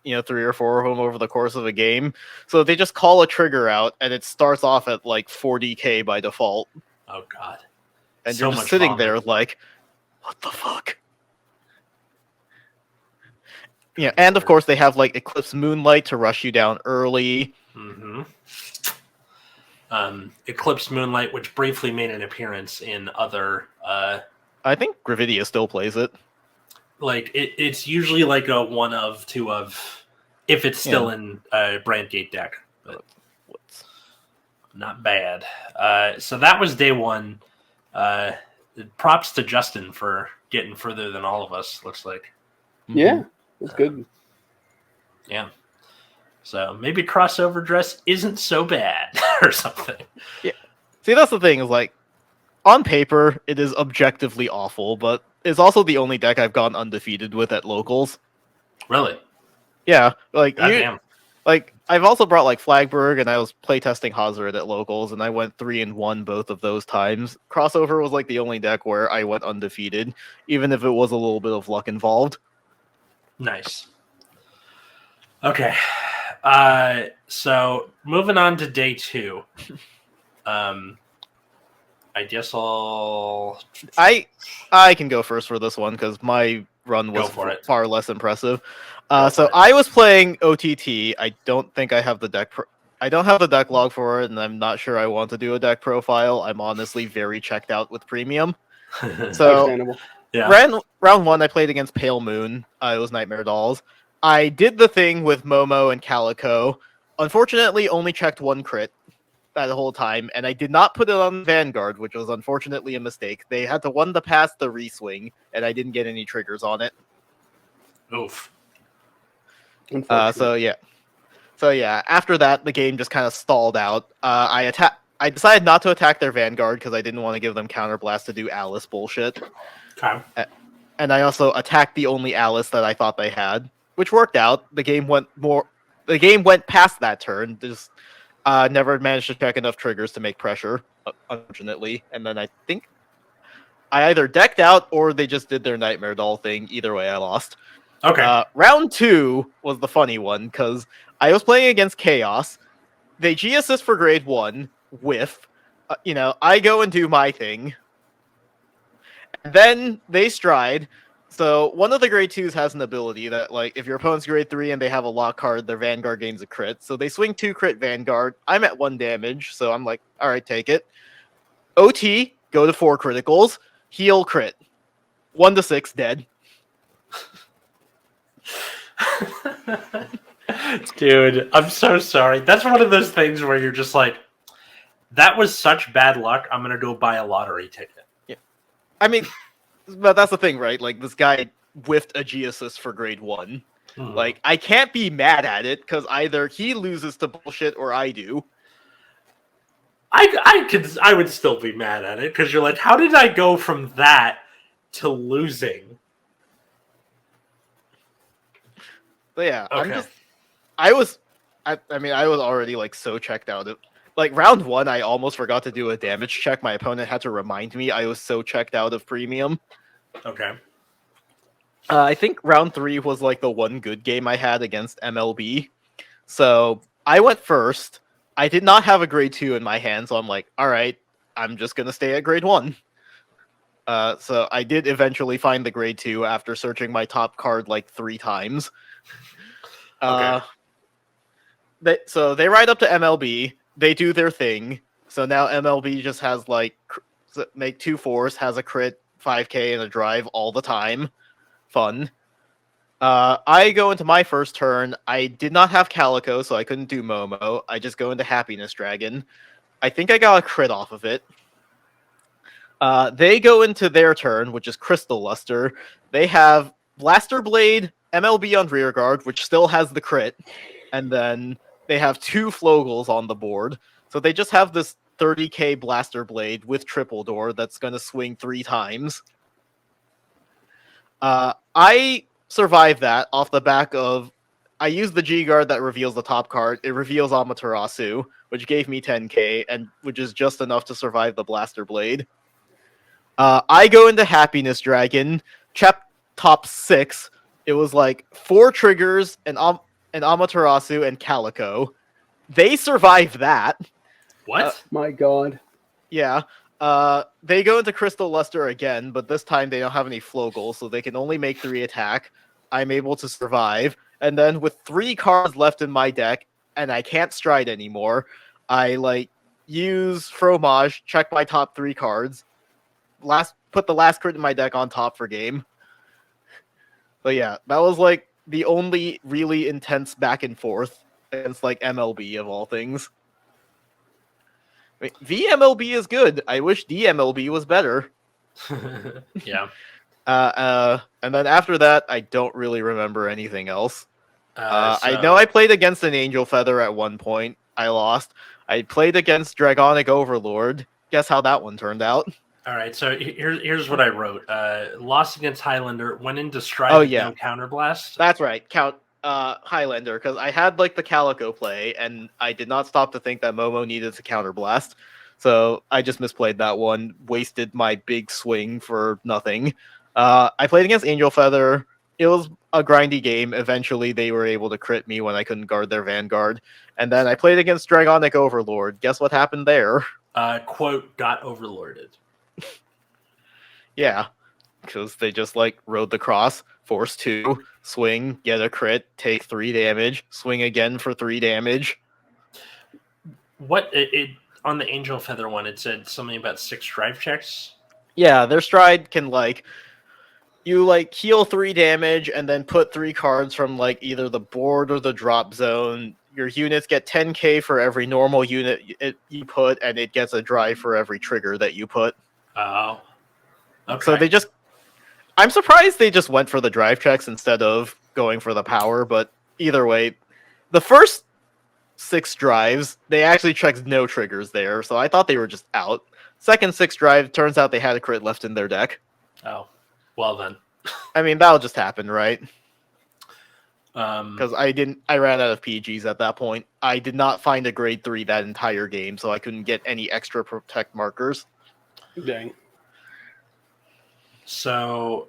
3 or 4 of them over the course of a game. So they just call a trigger out, and it starts off at like 40k by default. Oh god! And so you're just sitting there like, what the fuck? Yeah, and of course they have like Eclipse Moonlight to rush you down early. Eclipse Moonlight, which briefly made an appearance in other. I think Gravidia still plays it. Like it's usually like a 1 of 2 of, if it's still in a Brandgate deck, but not bad. So that was day 1. Props to Justin for getting further than all of us. Looks like. Yeah. It's good. Yeah. So maybe crossover dress isn't so bad or something. Yeah. See, that's the thing, is like, on paper, it is objectively awful, but it's also the only deck I've gone undefeated with at locals. Really? Yeah. Like, Goddamn. I've also brought like Flagberg, and I was playtesting Hazard at locals, and I went 3-1 both of those times. Crossover was like the only deck where I went undefeated, even if it was a little bit of luck involved. Nice. Okay. So moving on to day 2. I guess I can go first for this one because my run was far less impressive. So I was playing OTT. I don't think I have the deck. I don't have the deck log for it, and I'm not sure I want to do a deck profile. I'm honestly very checked out with premium. So yeah. round 1, I played against Pale Moon. It was Nightmare Dolls. I did the thing with Momo and Calico. Unfortunately, only checked 1 crit that whole time, and I did not put it on Vanguard, which was unfortunately a mistake. They had to 1 to pass the reswing, and I didn't get any triggers on it. Oof. So yeah. After that, the game just kind of stalled out. I decided not to attack their Vanguard because I didn't want to give them counterblast to do Alice bullshit. Okay. And I also attacked the only Alice that I thought they had, which worked out. The game went past that turn. Just never managed to check enough triggers to make pressure, unfortunately. And then I think I either decked out or they just did their Nightmare Doll thing. Either way, I lost. Okay. Round 2 was the funny one because I was playing against Chaos. They G assist for grade 1 with, I go and do my thing. And then they stride. So one of the grade 2s has an ability that, like, if your opponent's grade 3 and they have a lock card, their Vanguard gains a crit. So they swing 2 crit Vanguard. I'm at 1 damage, so I'm like, all right, take it. OT, go to 4 criticals. Heal crit. 1 to 6, dead. Dude, I'm so sorry. That's one of those things where you're just like, that was such bad luck, I'm going to go buy a lottery ticket. Yeah. I mean, but that's the thing, right? Like, this guy whiffed a G assist for grade 1. Mm-hmm. Like, I can't be mad at it, because either he loses to bullshit or I do. I would still be mad at it, because you're like, how did I go from that to losing? But yeah, okay. I was already, like, so checked out. Like, round 1, I almost forgot to do a damage check. My opponent had to remind me. I was so checked out of premium. Okay. I think round 3 was, like, the one good game I had against MLB. So I went first. I did not have a grade 2 in my hand, so I'm like, all right, I'm just gonna stay at grade 1. So I did eventually find the grade 2 after searching my top card like 3 times. Okay. So they ride up to MLB. They do their thing. So now MLB just has like make 2/4s, has a crit, 5k, and a drive all the time. Fun. I go into my first turn. I did not have Calico, so I couldn't do Momo. I just go into Happiness Dragon. I think I got a crit off of it. They go into their turn, which is Crystal Luster. They have Blaster Blade, MLB on rearguard, which still has the crit, and then they have 2 Flogels on the board. So they just have this 30k Blaster Blade with Triple Door that's going to swing 3 times. I survived that off the back of... I used the G guard that reveals the top card. It reveals Amaterasu, which gave me 10k, and which is just enough to survive the Blaster Blade. I go into Happiness Dragon, top 6. It was like 4 triggers, and Amaterasu, and Calico. They survived that. What? My God. Yeah. They go into Crystal Luster again, but this time they don't have any Flogel, so they can only make 3 attack. I'm able to survive. And then with 3 cards left in my deck, and I can't stride anymore, I use Fromage, check my top 3 cards, put the last crit in my deck on top for game. But yeah, that was like the only really intense back and forth against like MLB of all things. I mean, VMLB is good. I wish DMLB was better. Yeah. And then after that, I don't really remember anything else. So- I know I played against an Angel Feather at one point. I lost. I played against Dragonic Overlord. Guess how that one turned out? All right, so here's what I wrote. Lost against Highlander, went into stride Oh, with yeah. no counterblast. That's right. Highlander, because I had like the Calico play, and I did not stop to think that Momo needed to counterblast. So I just misplayed that one, wasted my big swing for nothing. I played against Angel Feather. It was a grindy game. Eventually, they were able to crit me when I couldn't guard their Vanguard. And then I played against Dragonic Overlord. Guess what happened there? Quote, got overlorded. Yeah, because they just like rode the cross, force 2, swing, get a crit, take 3 damage, swing again for 3 damage. What it on the Angel Feather one? It said something about 6 drive checks. Yeah, their stride can you heal 3 damage and then put 3 cards from like either the board or the drop zone. Your units get 10k for every normal unit you put, and it gets a drive for every trigger that you put. Oh, okay. So I'm surprised they just went for the drive checks instead of going for the power, but either way, the first 6 drives, they actually checked no triggers there, so I thought they were just out. Second 6 drive, turns out they had a crit left in their deck. Oh, well then. I mean, that'll just happen, right? Um, Because I ran out of PGs at that point. I did not find a grade 3 that entire game, so I couldn't get any extra protect markers. Dang. so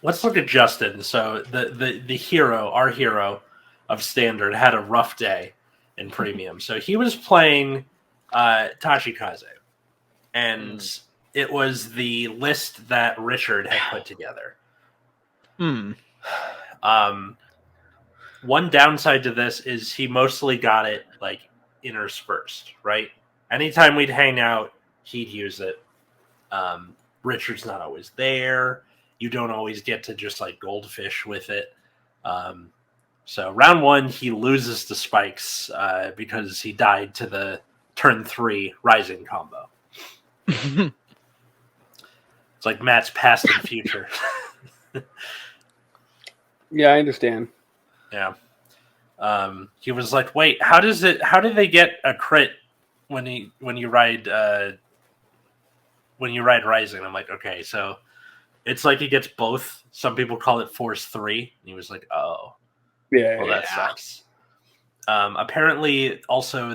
let's look at Justin. So the hero, our hero of Standard, had a rough day in Premium. So he was playing Tachikaze, and it was the list that Richard had put together. One downside to this is he mostly got it like interspersed, right? Anytime we'd hang out, he'd use it. Richard's not always there. You don't always get to just like goldfish with it. So round 1, he loses to Spikes because he died to the turn 3 Rising combo. It's like Matt's past and future. Yeah, I understand. Yeah. He was like, "Wait, how do they get a crit when you ride Rising?" I'm like, "Okay, so it's like he gets both. Some people call it Force 3." And he was like, "Oh, Yeah. well, that sucks." Apparently, also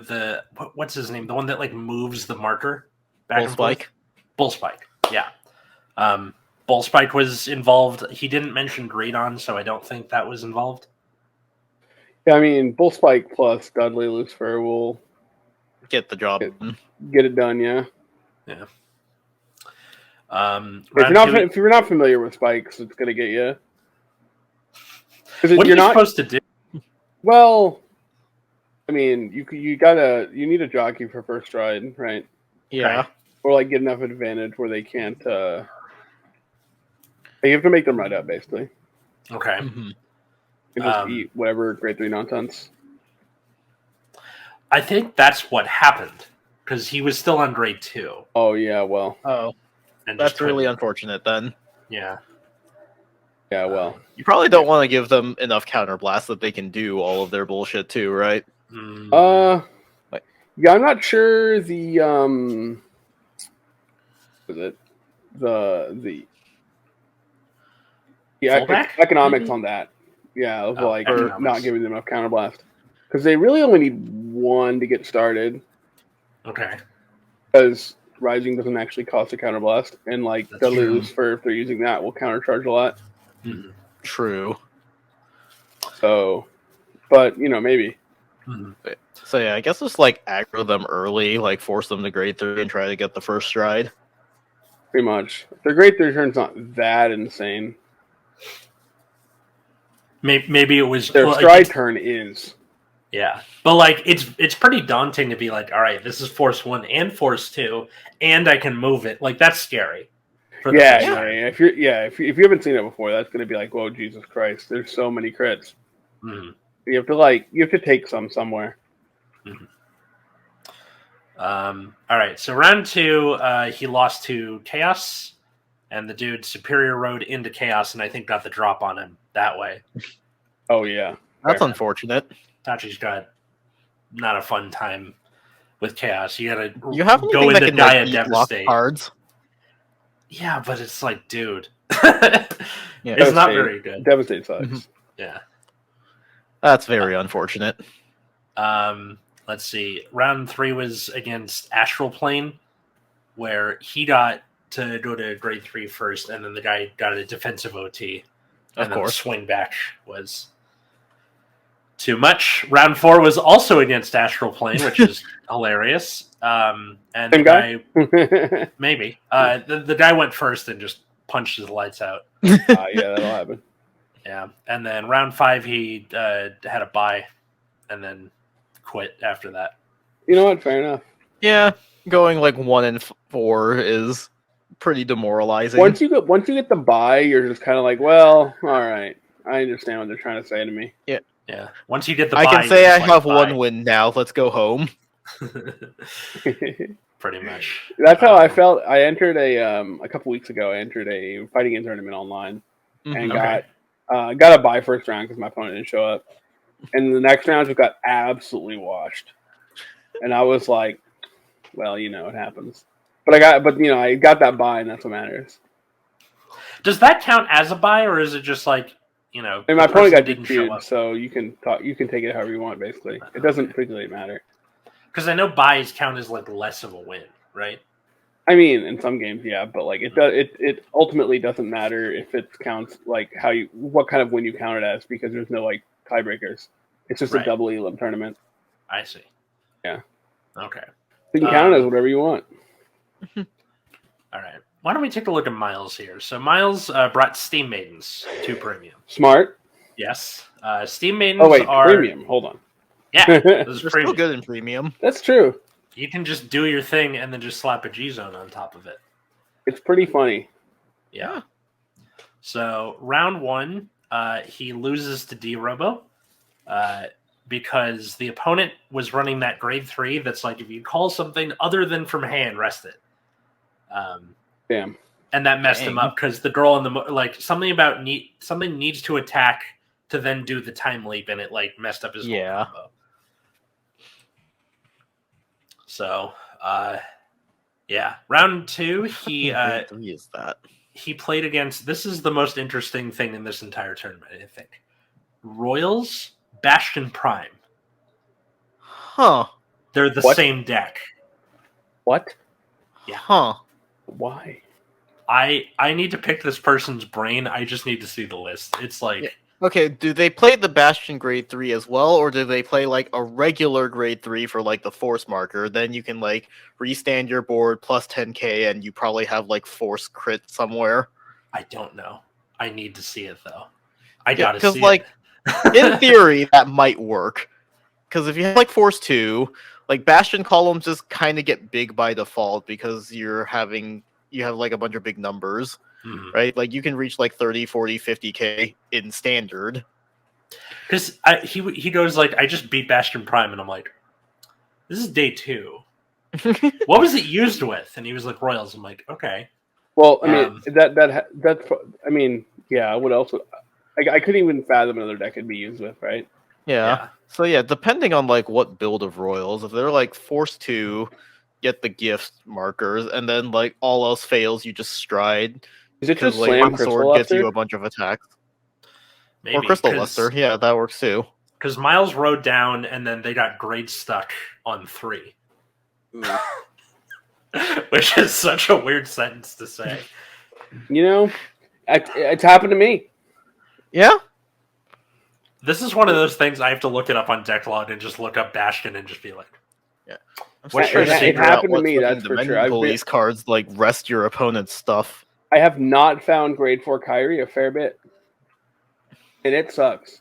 what's his name? The one that like moves the marker back Bull and forth? Spike. Bull Spike. Yeah. Bull Spike was involved. He didn't mention Greedon, so I don't think that was involved. Yeah, I mean, Bull Spike plus Dudley Lucifer will Get the job It- done. get it done. Yeah. Yeah. If Round two. if you're not familiar with spikes, it's gonna get you. Because What are you're you not. supposed to do? Well, I mean, you need a jockey for first stride, right? Yeah. Right. Or like get enough advantage where they can't. You have to make them right up, basically. Okay. Mhm. And just eat whatever grade 3 nonsense. I think that's what happened because he was still on grade 2. Oh yeah, well, Oh, And that's just really couldn't- unfortunate then. Yeah. yeah, well. You probably don't want to give them enough counterblast that they can do all of their bullshit too, right? Yeah, I'm not sure the was it the Fullback, economics maybe? on that. Yeah, of Oh, like economics. not giving them enough counterblast because they really only need one to get started Okay. because Rising doesn't actually cost a counterblast, and like That's the true. lose for if they're using that will countercharge a lot. Mhm. True. So, but maybe. Mhm. So yeah, I guess just like aggro them early, like force them to grade 3 and try to get the first stride. Pretty much. Their grade 3 turn's not that insane. Maybe it was Their like, stride turn is. Yeah, but like it's pretty daunting to be like, all right, this is force 1 and force 2, and I can move it. Like that's scary. For the Yeah, first yeah, time. yeah. If you haven't seen it before, that's gonna be like, whoa, Jesus Christ! There's so many crits. Mhm. You have to take some somewhere. All right, so round 2, he lost to Chaos, and the dude Superior rode into Chaos, and I think got the drop on him that way. Oh yeah, That's fair. unfortunate. Tachi's got not a fun time with Chaos. You gotta You have go anything that into can like Dia beat lock Devastate. cards? Yeah, but it's like, dude, Yeah. it's not Devastate- very good. Devastate sucks. Mhm. Yeah. That's very unfortunate. Let's see. Round 3 was against Astral Plane, where he got to go to grade 3 first, and then the guy got a defensive OT. And Of then course. the swing back was too much. Round 4 was also against Astral Plane, which is hilarious. And Same the guy? guy, maybe. The guy went first and just punched his lights out. Yeah, that'll happen. Yeah. And then round 5, he had a bye and then quit after that. You know what? Fair enough. Yeah, going like 1 and 4 is pretty demoralizing. Once you get the buy, you're just kind of like, well, all right. I understand what they're trying to say to me. Yeah. Once you get the I bye, can say you're I just have like, one win now. Let's go home. Pretty much. That's how I felt. I entered a couple weeks ago. I entered a fighting game tournament online and Mhm. Okay. got a buy first round because my opponent didn't show up, and the next round just got absolutely washed. And I was like, well, it happens. But I got that buy, and that's what matters. Does that count as a buy, or is it just like, And the my opponent person got didn't show DQ'd, up? so you can take it however you want. Basically, it doesn't particularly matter. Because I know buys count as like less of a win, right? I mean, in some games, yeah, but like it ultimately doesn't matter if it counts like what kind of win you count it as because there's no like tiebreakers. It's just Right. a double elim tournament. I see. Yeah. Okay. You can count it as whatever you want. All right. Why don't we take a look at Miles here? So Miles brought Steam Maidens to Premium. Smart. Yes. Steam Maidens Oh wait, are premium. Hold on. Yeah, this is They're still premium. good in premium. That's true. You can just do your thing and then just slap a G zone on top of it. It's pretty funny. Yeah. So round 1, he loses to D Robo because the opponent was running that grade 3 that's like if you call something other than from hand, rest it. Damn. And that messed him Dang. up because the girl in the something about something needs to attack to then do the time leap, and it like messed up his whole Yeah. combo. So, yeah, round 2, he Grade 3 is that? he played against. This is the most interesting thing in this entire tournament, I think. Royals, Bastion Prime. Huh. They're the What? same deck. What? Yeah. Huh. Why? I need to pick this person's brain. I just need to see the list. It's like Okay, do they play the Bastion grade 3 as well, or do they play like a regular grade 3 for like the force marker? Then you can like restand your board plus 10k and you probably have like force crit somewhere. I don't know. I need to see it though. I Yeah, gotta 'cause, see like, it. in theory, that might work. Because if you have like force 2, like Bastion columns just kind of get big by default because you have like a bunch of big numbers, right? Like you can reach like 30, 40, 50k in standard. Because he goes like, I just beat Bastion Prime, and I'm like, this is day 2. What was it used with? And he was like, Royals. I'm like, okay. Well, I mean that's. I mean, yeah. What else? I couldn't even fathom another deck it'd be used with, right? Yeah. So yeah, depending on like what build of Royals, if they're like force 2, get the gift markers, and then like all else fails, you just stride. Is it Because just like slam one Crystal sword gets you Luster? a bunch of attacks. Maybe, Or Crystal Luster, yeah, that works too. Because Miles rode down, and then they got grade stuck on 3. Which is such a weird sentence to say. You know, it's happened to me. Yeah. This is one of those things I have to look it up on Decklog and just look up Bastion and just be like, yeah. What's It happened to me, that's for sure. Police cards like rest your opponent's stuff. I have not found grade 4 Kyrie a fair bit, and it sucks.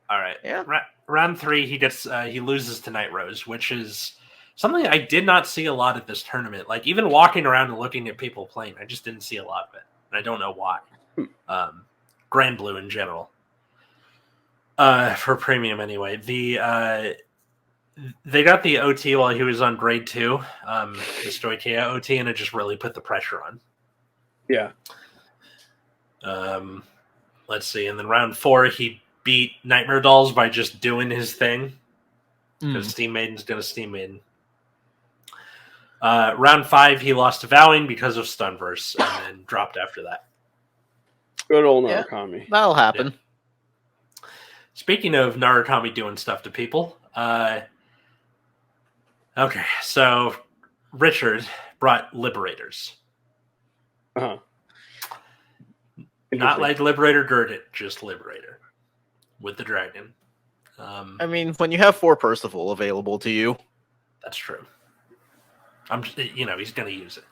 all right. Yeah. Round 3, he loses to Night Rose, which is something I did not see a lot at this tournament. Like, even walking around and looking at people playing, I just didn't see a lot of it. And I don't know why. Grand Blue in general. For premium anyway. They got the OT while he was on grade 2, the Stoichia OT, and it just really put the pressure on. Yeah. Let's see. And then round 4, he beat Nightmare Dolls by just doing his thing. Because Steam Maiden's going to Steam Maiden. Round 5, he lost to Vowing because of Stunverse, and then dropped after that. Good old Narukami. That'll happen. Yeah. Speaking of Narukami doing stuff to people, okay, so Richard brought Liberators. Uh-huh. Not like Liberator Girded, just Liberator with the dragon. I mean, when you have 4 Percival available to you, that's true. He's going to use it.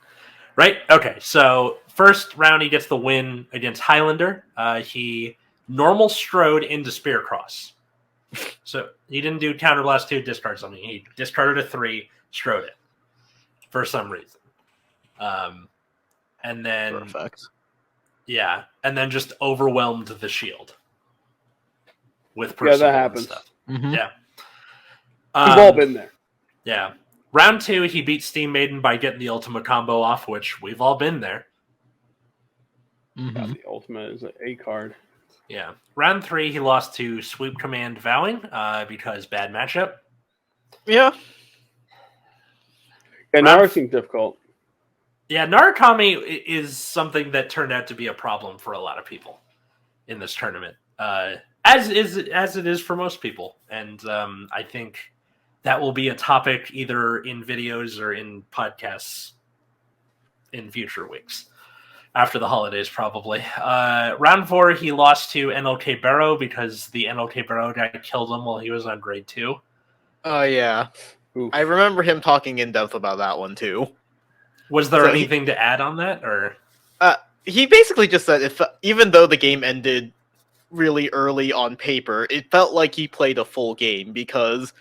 Right? Okay, so first round he gets the win against Highlander. He normal strode into Spear Cross. So he didn't do Counterblast 2, discard something. He discarded a 3, strode it for some reason. And then perfect. Yeah, and then just overwhelmed the shield with Percival that happens. And stuff. Mm-hmm. Yeah. We've all been there. Yeah. Round 2, he beat Steam Maiden by getting the Ultima combo off, which we've all been there. Mm-hmm. Yeah, the Ultimate is a card. Yeah. Round 3, he lost to Sweep Command Vowing because bad matchup. Yeah. Yeah, Nara seems difficult. Yeah, Narukami is something that turned out to be a problem for a lot of people in this tournament, as it is for most people. And I think that will be a topic either in videos or in podcasts in future weeks. After the holidays, probably. Round 4, he lost to NLK Barrow because the NLK Barrow guy killed him while he was on grade 2. Oh, yeah. Oof. I remember him talking in depth about that one, too. Was there anything to add on that, or? He basically just said even though the game ended really early on paper, it felt like he played a full game because,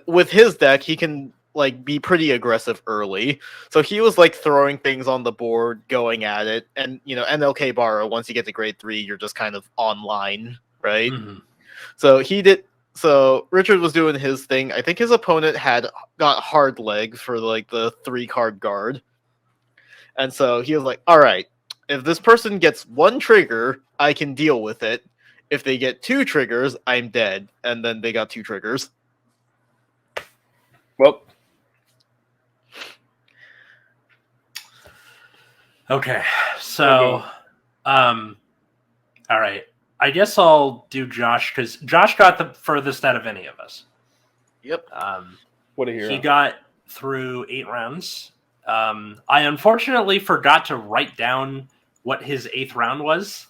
with his deck, he can like be pretty aggressive early. So he was like throwing things on the board, going at it, and NLK Barrow, once you get to grade 3, you're just kind of online, right? Mm-hmm. So Richard was doing his thing. I think his opponent got hard leg for like the 3-card guard. And so he was like, all right, if this person gets 1 trigger, I can deal with it. If they get 2 triggers, I'm dead. And then they got 2 triggers. Well. Okay, so, all right. I guess I'll do Josh, because Josh got the furthest out of any of us. Yep. What a hero. He got through 8 rounds. I unfortunately forgot to write down what his 8th round was,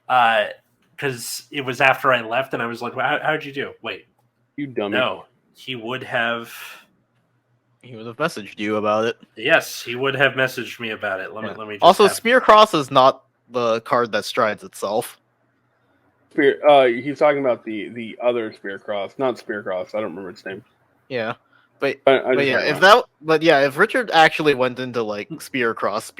because because it was after I left, and I was like, well, how'd you do? Wait, You dummy. no, he would have. He would have messaged you about it. Yes, he would have messaged me about it. Let me just also, have... Spear Cross is not the card that strides itself. He's talking about the other Spear Cross, not Spear Cross. I don't remember its name. Yeah, but I if Richard actually went into like Spear Cross,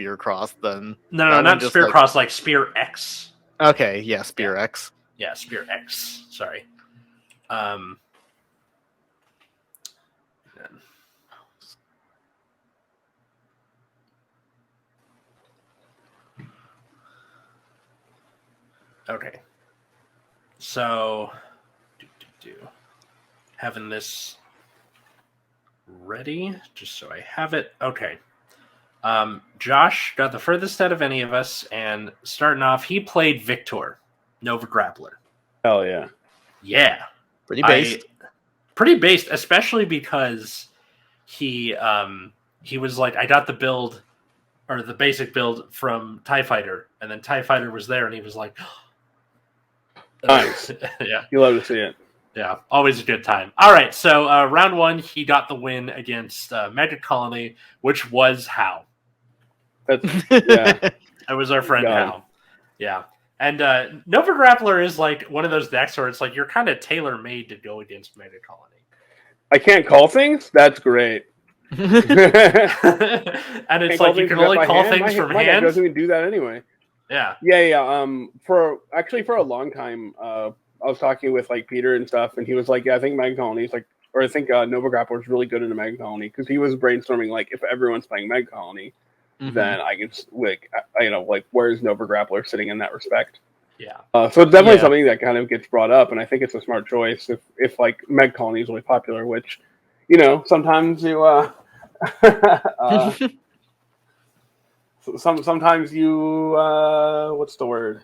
then No, not Spear Cross, like Spear X. Okay, yeah, Spear X. Yeah, Spear X. Sorry. Okay. So, having this ready, just so I have it. Okay. Josh got the furthest out of any of us, and starting off, he played Victor, Nova Grappler. Hell yeah. Yeah. Pretty based, especially because he was like, I got the build, or the basic build from TIE Fighter, and then TIE Fighter was there, and he was like, nice. Yeah. You love to see it. Yeah, always a good time. All right, so round one, he got the win against Magic Colony, which was Hal. That's, yeah. It was our friend Hal. Yeah. And Nova Grappler is like one of those decks where it's like you're kind of tailor-made to go against Magic Colony. I can't call things? That's great. And it's like you can only call things from my hand. Doesn't even do that anyway. Yeah. Yeah. For a long time, I was talking with like Peter and stuff, and he was like, "Yeah, I think Mag Colony's like, or I think Nova Grappler is really good in a Mag Colony," because he was brainstorming like, if everyone's playing Mag Colony, then I can like, where's Nova Grappler sitting in that respect? Yeah. So it's definitely something that kind of gets brought up, and I think it's a smart choice if like Mag Colony is really popular, which, sometimes you sometimes you what's the word?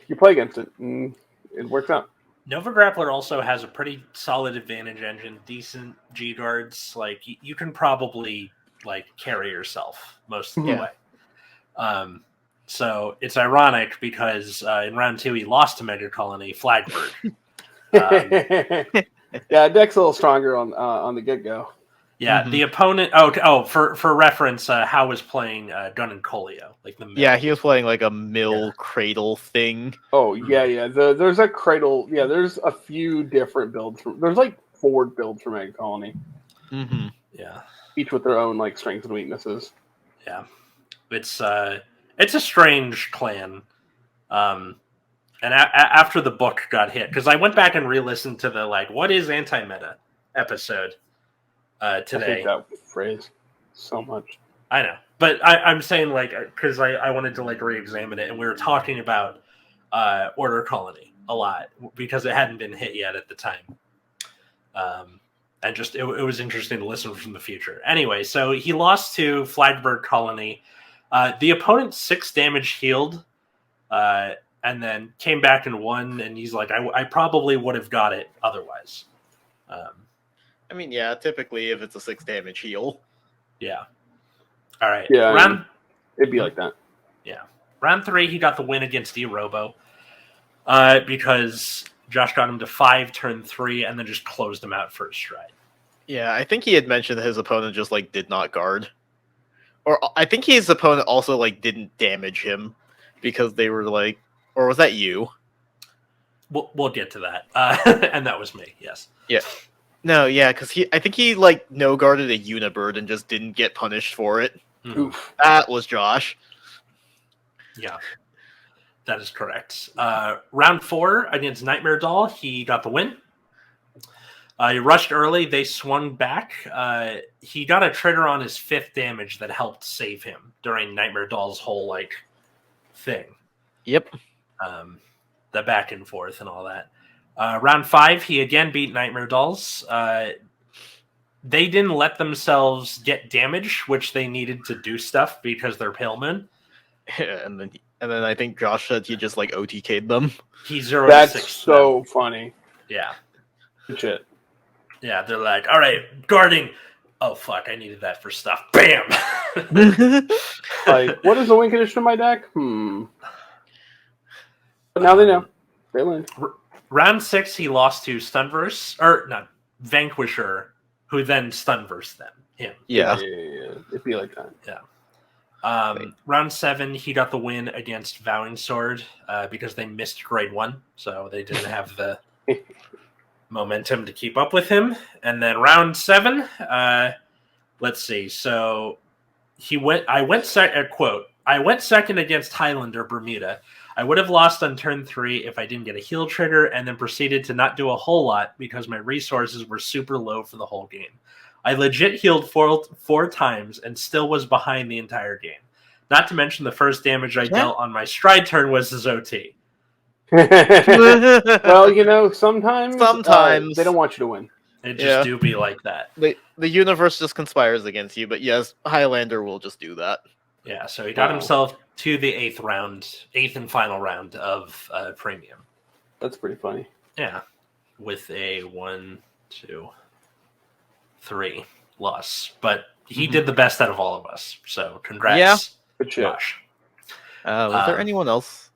You play against it, and it works out. Nova Grappler also has a pretty solid advantage engine, decent G guards. Like you can probably like carry yourself most of the way. So it's ironic because in round 2 he lost to Mega Colony Flagbird. Yeah, deck's a little stronger on the get go. Yeah, the opponent. For reference, Howe was playing Gun and Colio, like the mill. Yeah, he was playing like a mill cradle thing. Oh yeah. There's a cradle. Yeah, there's a few different builds. There's like 4 builds from Egg Colony. Mm-hmm. Yeah, each with their own like strengths and weaknesses. Yeah, it's a strange clan. And after the book got hit, because I went back and re-listened to the what is anti-meta episode. Today. I hate that phrase so much. I know, but I'm saying because I wanted to re-examine it, and we were talking about Order Colony a lot because it hadn't been hit yet at the time, and just it was interesting to listen from the future. Anyway, so he lost to Flagbird Colony. The opponent 6 damage healed, and then came back and won. And he's like, I probably would have got it otherwise. I mean, yeah, typically if it's a 6 damage heal. Yeah. All right. Yeah. It'd be like that. Yeah. Round 3, he got the win against D-Robo because Josh got him to 5 turn 3 and then just closed him out first stride. Yeah, I think he had mentioned that his opponent just did not guard. Or I think his opponent also didn't damage him because they were or was that you? We'll get to that. And that was me, yes. Yeah. No, yeah, because I think he no guarded a Unibird and just didn't get punished for it. Oof. That was Josh. Yeah, that is correct. Round 4 against Nightmare Doll, he got the win. He rushed early. They swung back. He got a trigger on his 5th damage that helped save him during Nightmare Doll's whole thing. Yep. The back and forth and all that. Round 5, he again beat Nightmare Dolls. They didn't let themselves get damage, which they needed to do stuff because they're Pale Moon. And then I think Josh said he just OTK'd them. He 0-6. That's so funny. Yeah. Good shit. Yeah, they're like, all right, guarding. Oh, fuck, I needed that for stuff. Bam! What is the win condition of my deck? But now they know. They learned. Round 6, he lost to Stunverse, or not, Vanquisher, who then Stunversed him. Yeah. It'd be like that. Yeah. Round 7, he got the win against Vowing Sword because they missed grade 1, so they didn't have the momentum to keep up with him. And then round 7, let's see. So I went second against Highlander Bermuda. I would have lost on turn 3 if I didn't get a heal trigger, and then proceeded to not do a whole lot because my resources were super low for the whole game. I legit healed four times and still was behind the entire game. Not to mention the first damage I dealt on my stride turn was his OT. Well, sometimes they don't want you to win. It just do be like that. The universe just conspires against you, but yes, Highlander will just do that. Yeah, so he got himself to the 8th and final round of Premium. That's pretty funny. Yeah, with a 1, 2, 3 loss. But he did the best out of all of us, so congrats. Yeah. Good shit. Josh. Was there anyone else?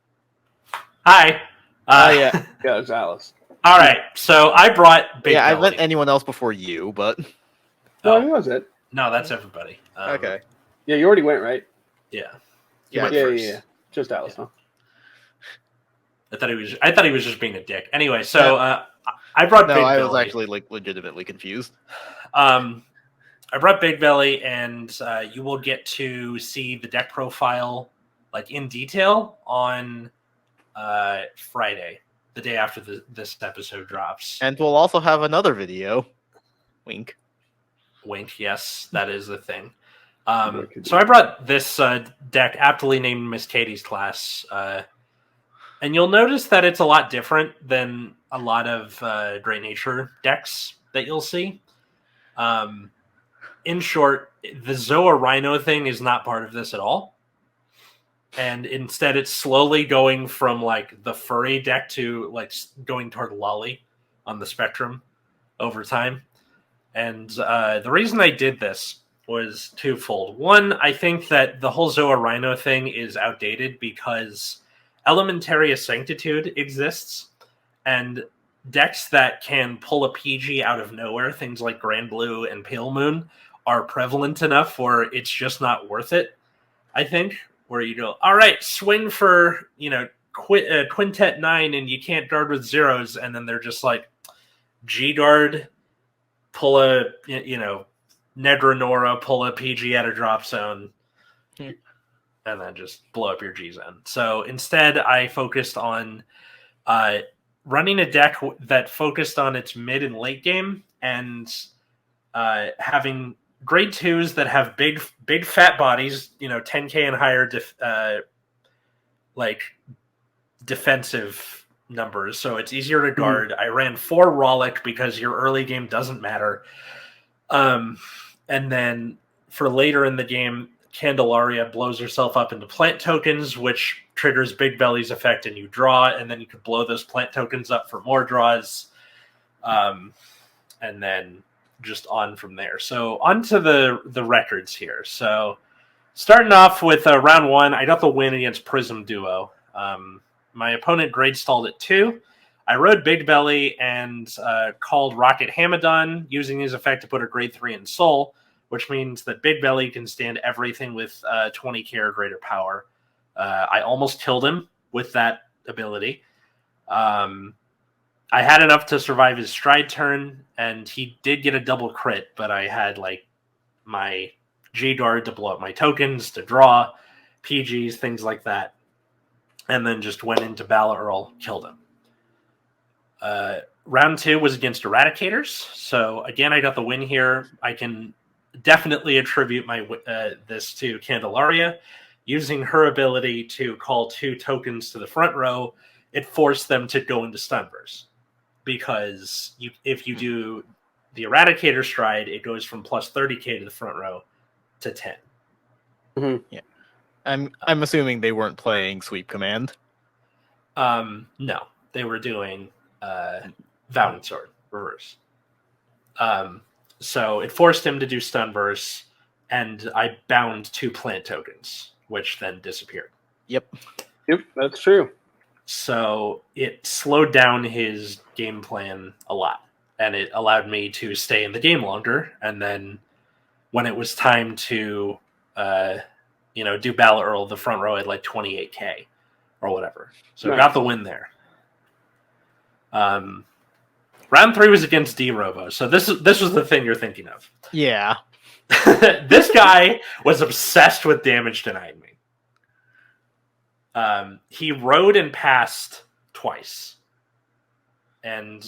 Hi. Yeah. Yeah, it's Alice. All right, so I brought Big Belly. I meant anyone else before you, but... No, I think that's it. No, that's everybody. Okay. Yeah, you already went, right? Yeah. Yeah. Just Alice, huh? I thought he was just being a dick. Anyway, so I brought Big Belly. I was actually legitimately confused. I brought Big Belly, and you will get to see the deck profile in detail on Friday, the day after this episode drops. And we'll also have another video. Wink. Wink, yes, that is the thing. So I brought this deck aptly named Miss Katie's Class. And you'll notice that it's a lot different than a lot of Great Nature decks that you'll see. In short, the Zoa Rhino thing is not part of this at all. And instead, it's slowly going from the furry deck to going toward Lolly on the spectrum over time. And the reason I did this was twofold. One, I think that the whole Zoa Rhino thing is outdated because Elementaria Sanctitude exists, and decks that can pull a PG out of nowhere, things like Grand Blue and Pale Moon, are prevalent enough where it's just not worth it, I think. Where you go, all right, swing for, Quintet 9 and you can't guard with zeros, and then they're just G-guard, pull a, Nedranora, pull a PG out of drop zone, and then just blow up your G-zone. So instead, I focused on running a deck that focused on its mid and late game, and having grade 2s that have big fat bodies, 10k and higher defensive numbers, so it's easier to guard. I ran 4 Rollick because your early game doesn't matter. And then for later in the game, Candelaria blows herself up into plant tokens, which triggers Big Belly's effect, and you draw, and then you can blow those plant tokens up for more draws. And then just on from there. So on to the records here. So starting off with round 1, I got the win against Prism Duo. My opponent grade stalled at 2. I rode Big Belly and called Rocket Hamadon, using his effect to put a grade 3 in Soul, which means that Big Belly can stand everything with 20k or greater power. I almost killed him with that ability. I had enough to survive his stride turn, and he did get a double crit, but I had my G-guard to blow up my tokens, to draw, PGs, things like that. And then just went into Bala Earl, killed him. Round 2 was against Eradicators. So again, I got the win here. I can definitely attribute this to Candelaria. Using her ability to call 2 tokens to the front row, it forced them to go into Stunverse. Because if you do the Eradicator stride, it goes from plus 30k to the front row to 10. Mm-hmm. Yeah, I'm assuming they weren't playing Sweep Command. No, they were doing Vowing Sword reverse. So it forced him to do Stunverse, and I bound 2 plant tokens, which then disappeared. Yep, that's true. So it slowed down his game plan a lot, and it allowed me to stay in the game longer. And then when it was time to, do Battle Earl, the front row had like 28k or whatever. So I got the win there. Round 3 was against D-Robo. So this was the thing you're thinking of. Yeah. This guy was obsessed with damage denying me. He rode and passed twice, and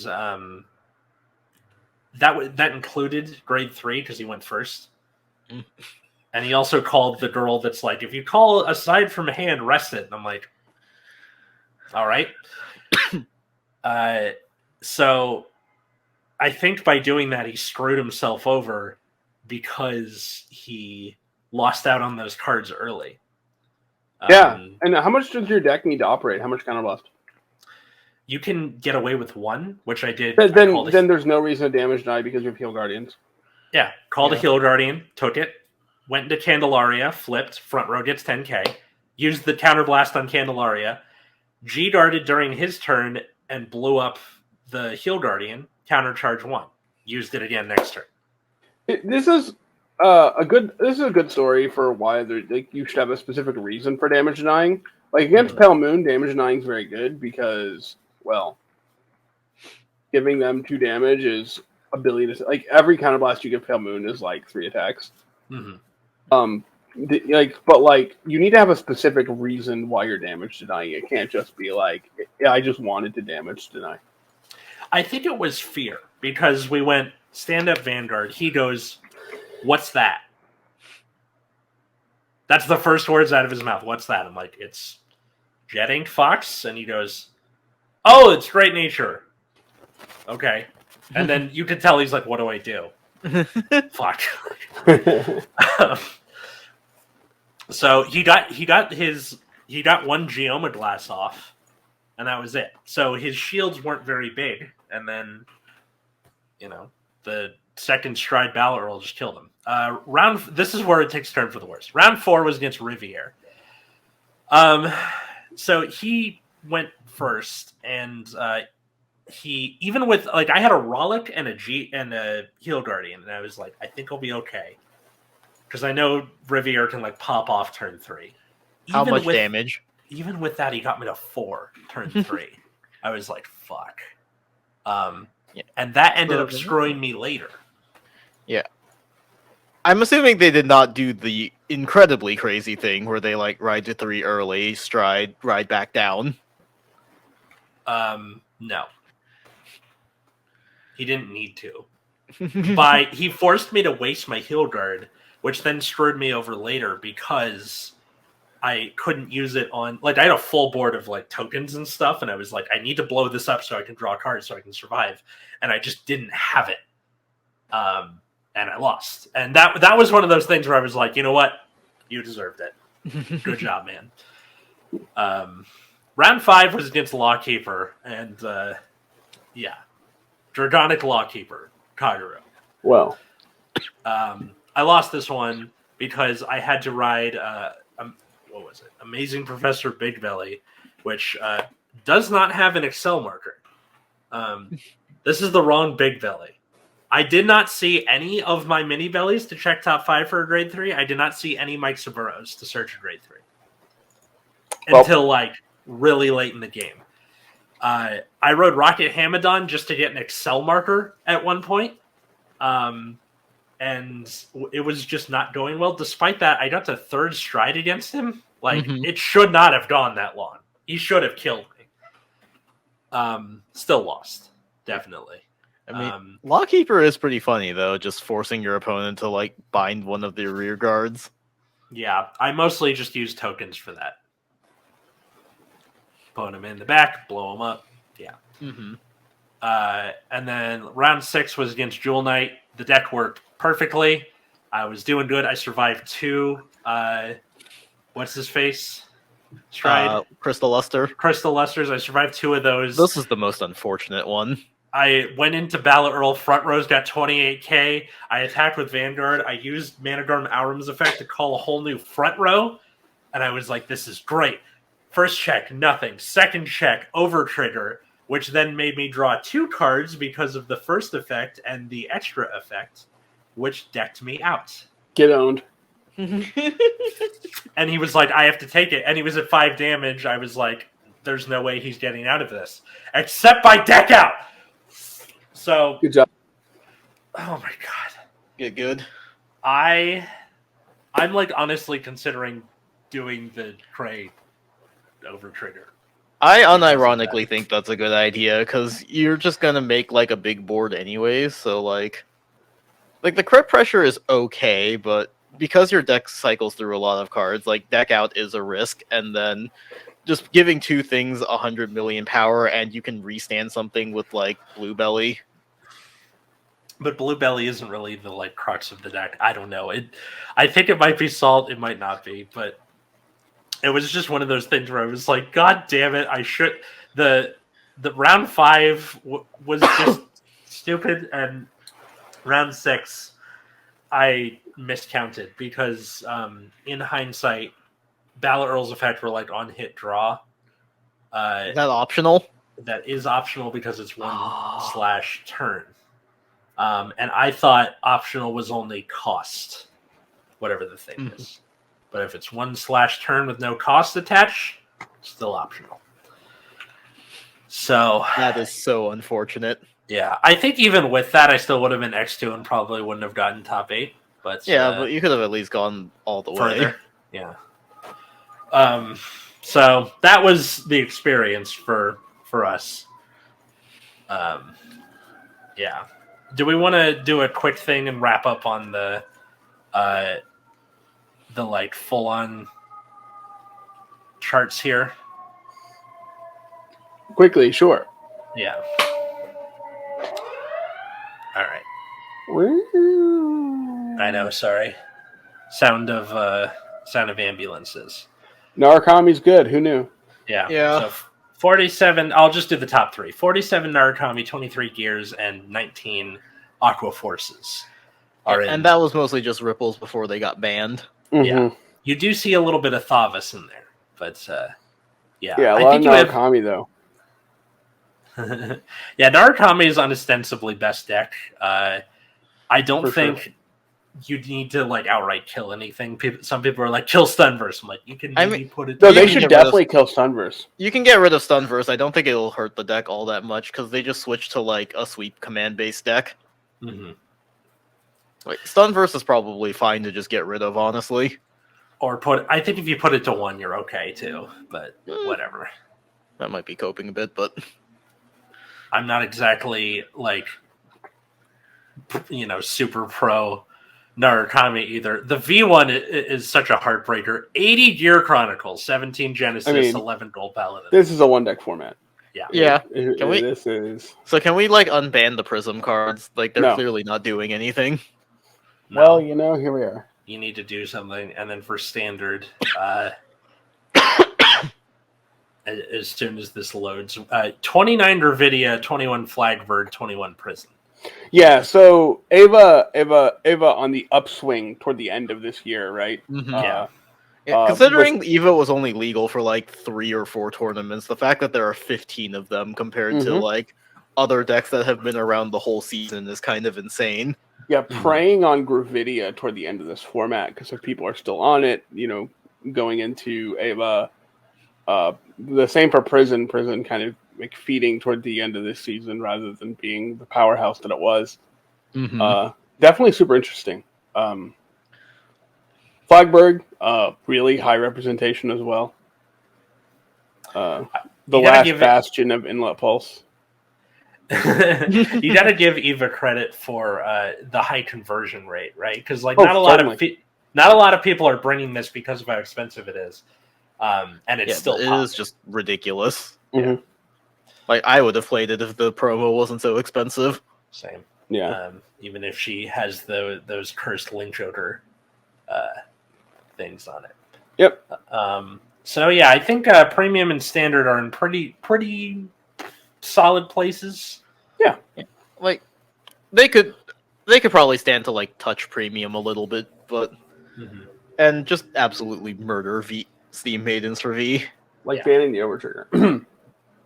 that included grade 3 because he went first. And he also called the girl that's like, if you call aside from a hand, rest it. And I'm like, all right. So I think by doing that, he screwed himself over because he lost out on those cards early. Yeah, and how much does your deck need to operate? How much counterblast? You can get away with 1, which I did. Then there's no reason to damage deny because you have Heal Guardians. Yeah, called a Heal Guardian, took it, went into Candelaria, flipped, front row gets 10k, used the counterblast on Candelaria, G-darted during his turn and blew up the Heal Guardian, countercharge 1. Used it again next turn. This is a good story for why you should have a specific reason for damage denying. Like against Pale Moon, damage denying is very good because, well, giving them 2 damage is ability to like every counterblast you give Pale Moon is like 3 attacks. Mm-hmm. But you need to have a specific reason why you're damage denying. It can't just be like, yeah, I just wanted to damage deny. I think it was fear because we went stand up Vanguard. He goes, "What's that?" That's the first words out of his mouth. What's that? I'm like, "It's Jet Ink Fox," and he goes, "Oh, it's Great Nature." Okay, and then you could tell he's like, "What do I do?" Fuck. So he got 1 Geoma Glass off, and that was it. So his shields weren't very big, and then the second stride Battle Earl just killed him. This is where it takes a turn for the worst. Round 4 was against Riviere. So he went first, and he even with I had a Rollick and a Heal Guardian, and I was like, I think I'll be okay. Because I know Riviere can pop off turn 3. How much damage? Even with that, he got me to 4 turn 3. I was like, fuck. And that ended up screwing me later. Yeah. I'm assuming they did not do the incredibly crazy thing where they ride to 3 early, stride, ride back down. No. He didn't need to. He forced me to waste my Heal Guard, which then screwed me over later because I couldn't use it on... I had a full board of tokens and stuff, and I was like, I need to blow this up so I can draw cards so I can survive. And I just didn't have it. And I lost. And that was one of those things where I was like, you know what? You deserved it. Good job, man. Round 5 was against Lawkeeper, and Dragonic Lawkeeper, Kagero. Well. I lost this one because I had to ride, what was it? Amazing Professor Big Belly, which does not have an Excel marker. This is the wrong Big Belly. I did not see any of my mini bellies to check top 5 for a grade 3. I did not see any Mike Saburos to search a grade 3 until really late in the game. I rode Rocket Hamadon just to get an Excel marker at one point. And it was just not going well. Despite that, I got to 3rd stride against him. It should not have gone that long. He should have killed me. Still lost. Definitely. I mean, Lawkeeper is pretty funny, though, just forcing your opponent to, bind one of their rear guards. Yeah, I mostly just use tokens for that. Put him in the back, blow him up. Yeah. Mm-hmm. And then round 6 was against Jewel Knight. The deck worked perfectly. I was doing good. I survived 2. What's his face? Stride. Crystal Luster. Crystal Lusters. I survived 2 of those. This is the most unfortunate one. I went into Battle Earl. Front rows got 28k. I attacked with Vanguard. I used Managarm Auram's effect to call a whole new front row. And I was like, this is great. First check, nothing. Second check, over trigger, which then made me draw 2 cards because of the first effect and the extra effect, which decked me out. Get owned. And he was like, I have to take it. And he was at 5 damage. I was like, there's no way he's getting out of this. Except by deck out! So... Good job. Oh my god. Get good. I'm like honestly considering doing the Cray over trigger. I unironically think that's a good idea, because you're just gonna make like a big board anyways, so like the crit pressure is okay, but because your deck cycles through a lot of cards, like deck out is a risk, and then just giving 2 things 100 million power and you can restand something with like Blue Belly. But Blue Belly isn't really the like crux of the deck. I don't know. I think it might be Salt, it might not be, but it was just one of those things where I was like, God damn it, I should the round 5 was just stupid, and round 6 I miscounted because in hindsight, Ballot Earl's effect were like on hit draw. Is that optional? That is optional because it's 1/turn. And I thought optional was only cost, whatever the thing is. But if it's 1/turn with no cost attached, still optional. So That is so unfortunate. yeah, I think even with that, I still would have been X2 and probably wouldn't have gotten top 8. But Yeah, but you could have at least gone all the way. further. Yeah. So that was the experience for us. Yeah. Do we want to do a quick thing and wrap up on the like full on charts here? Quickly, sure. Yeah. All right. I know. Sorry. Sound of ambulances. Narukami's good. Who knew? Yeah. Yeah. So 47. I'll just do the top 3. 47 Narukami, 23 Gears, and 19 Aqua Forces are in. And that was mostly just ripples before they got banned. Yeah. You do see a little bit of Thavas in there, but yeah. Yeah, a I lot think of you have. Narukami, though. Yeah, Narukami is unostensibly best deck. I don't For think sure. you need to like outright kill anything. Some people are like kill Stunverse. I'm like, you can maybe put it. No, You they can should get rid of- definitely kill Sunverse. You can get rid of Stunverse. I don't think it'll hurt the deck all that much, because they just switched to like a sweep command-based deck. Mm-hmm. Like Stunverse is probably fine to just get rid of, honestly. Or I think if you put it to 1, you're okay too. But whatever. That might be coping a bit, but I'm not exactly like, super pro Narukami either. The V1 is such a heartbreaker. 80 Gear Chronicles, 17 Genesis, 11 Gold Paladin. This is a one-deck format. yeah. Can we? This is... So can we like unban the Prism cards? Like they're No. clearly not doing anything. No, Well, here we are. you need to do something. And then for standard, as soon as this loads, 29 Dravidia, 21 Flagbird, 21 Prison. Yeah, so Ava on the upswing toward the end of this year, right? Mhm. Yeah. Considering EVO was only legal for like 3 or 4 tournaments, the fact that there are 15 of them compared to Mhm. like other decks that have been around the whole season is kind of insane. Yeah, preying on Gravidia toward the end of this format, because if people are still on it, going into Ava. The same for Prison. Prison kind of like feeding toward the end of this season rather than being the powerhouse that it was. Definitely super interesting. Flagberg, really high representation as well. The last bastion of Inlet Pulse. You got to give Eva credit for the high conversion rate, right? Because like not a lot of people are bringing this because of how expensive it is, and it's still it popular. is just ridiculous. Mhm. Like I would have played it if the promo wasn't so expensive. Same. Yeah. Even if she has those cursed Link Joker things on it. Yep. So yeah, I think premium and standard are in pretty solid places. Yeah. Like they could probably stand to like touch premium a little bit, but and just absolutely murder Steam Maidens for V. like banning the overtrigger.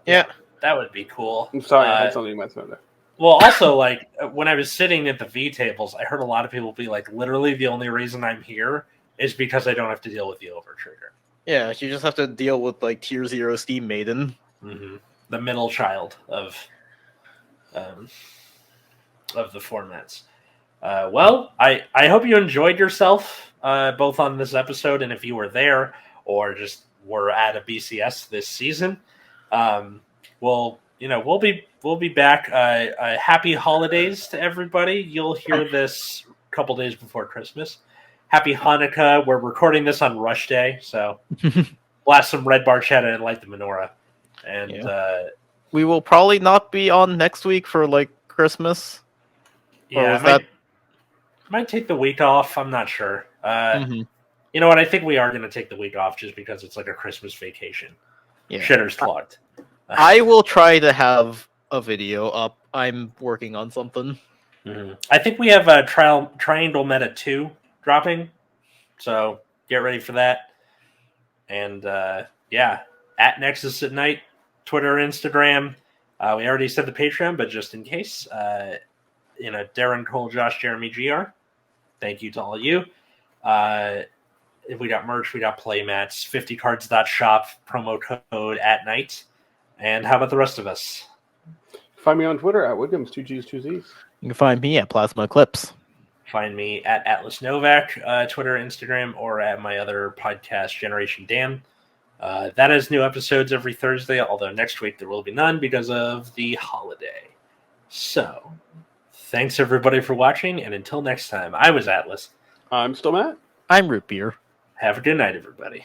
Yeah. That would be cool. I'm sorry, I had something in my throat there. Well, also, like, when I was sitting at the V tables, I heard a lot of people be like, literally, the only reason I'm here is because I don't have to deal with the overtrigger. Yeah, you just have to deal with, like, Tier 0 Steam Maiden. Mm-hmm. The middle child of the formats. Well, I hope you enjoyed yourself, both on this episode, and if you were there, or just were at a BCS this season. We'll be back. Happy holidays to everybody. You'll hear this a couple days before Christmas. Happy Hanukkah. We're recording this on Rush Day, so blast some Red Bar Cheddar and light the menorah. And we will probably not be on next week for like Christmas. Yeah, might take the week off. I'm not sure. You know what? I think we are going to take the week off just because it's like a Christmas vacation. Yeah. Shitter's clogged. I will try to have a video up. I'm working on something. Mm-hmm. I think we have a Triangle Meta 2 dropping, so get ready for that. And yeah, at Nexus at Night, Twitter, Instagram. We already said the Patreon, but just in case, Darren, Cole, Josh, Jeremy, GR. Thank you to all of you. If we got merch, we got playmats, 50cards.shop, promo code at night. And how about the rest of us? Find me on Twitter at Wiggums, 2Gs, 2Zs. You can find me at Plasma Eclipse. Find me at Atlas Novak, Twitter, Instagram, or at my other podcast, Generation Dan. That has new episodes every Thursday, although next week there will be none because of the holiday. So, thanks everybody for watching, and until next time, I was Atlas. I'm still Matt. I'm Root Beer. Have a good night, everybody.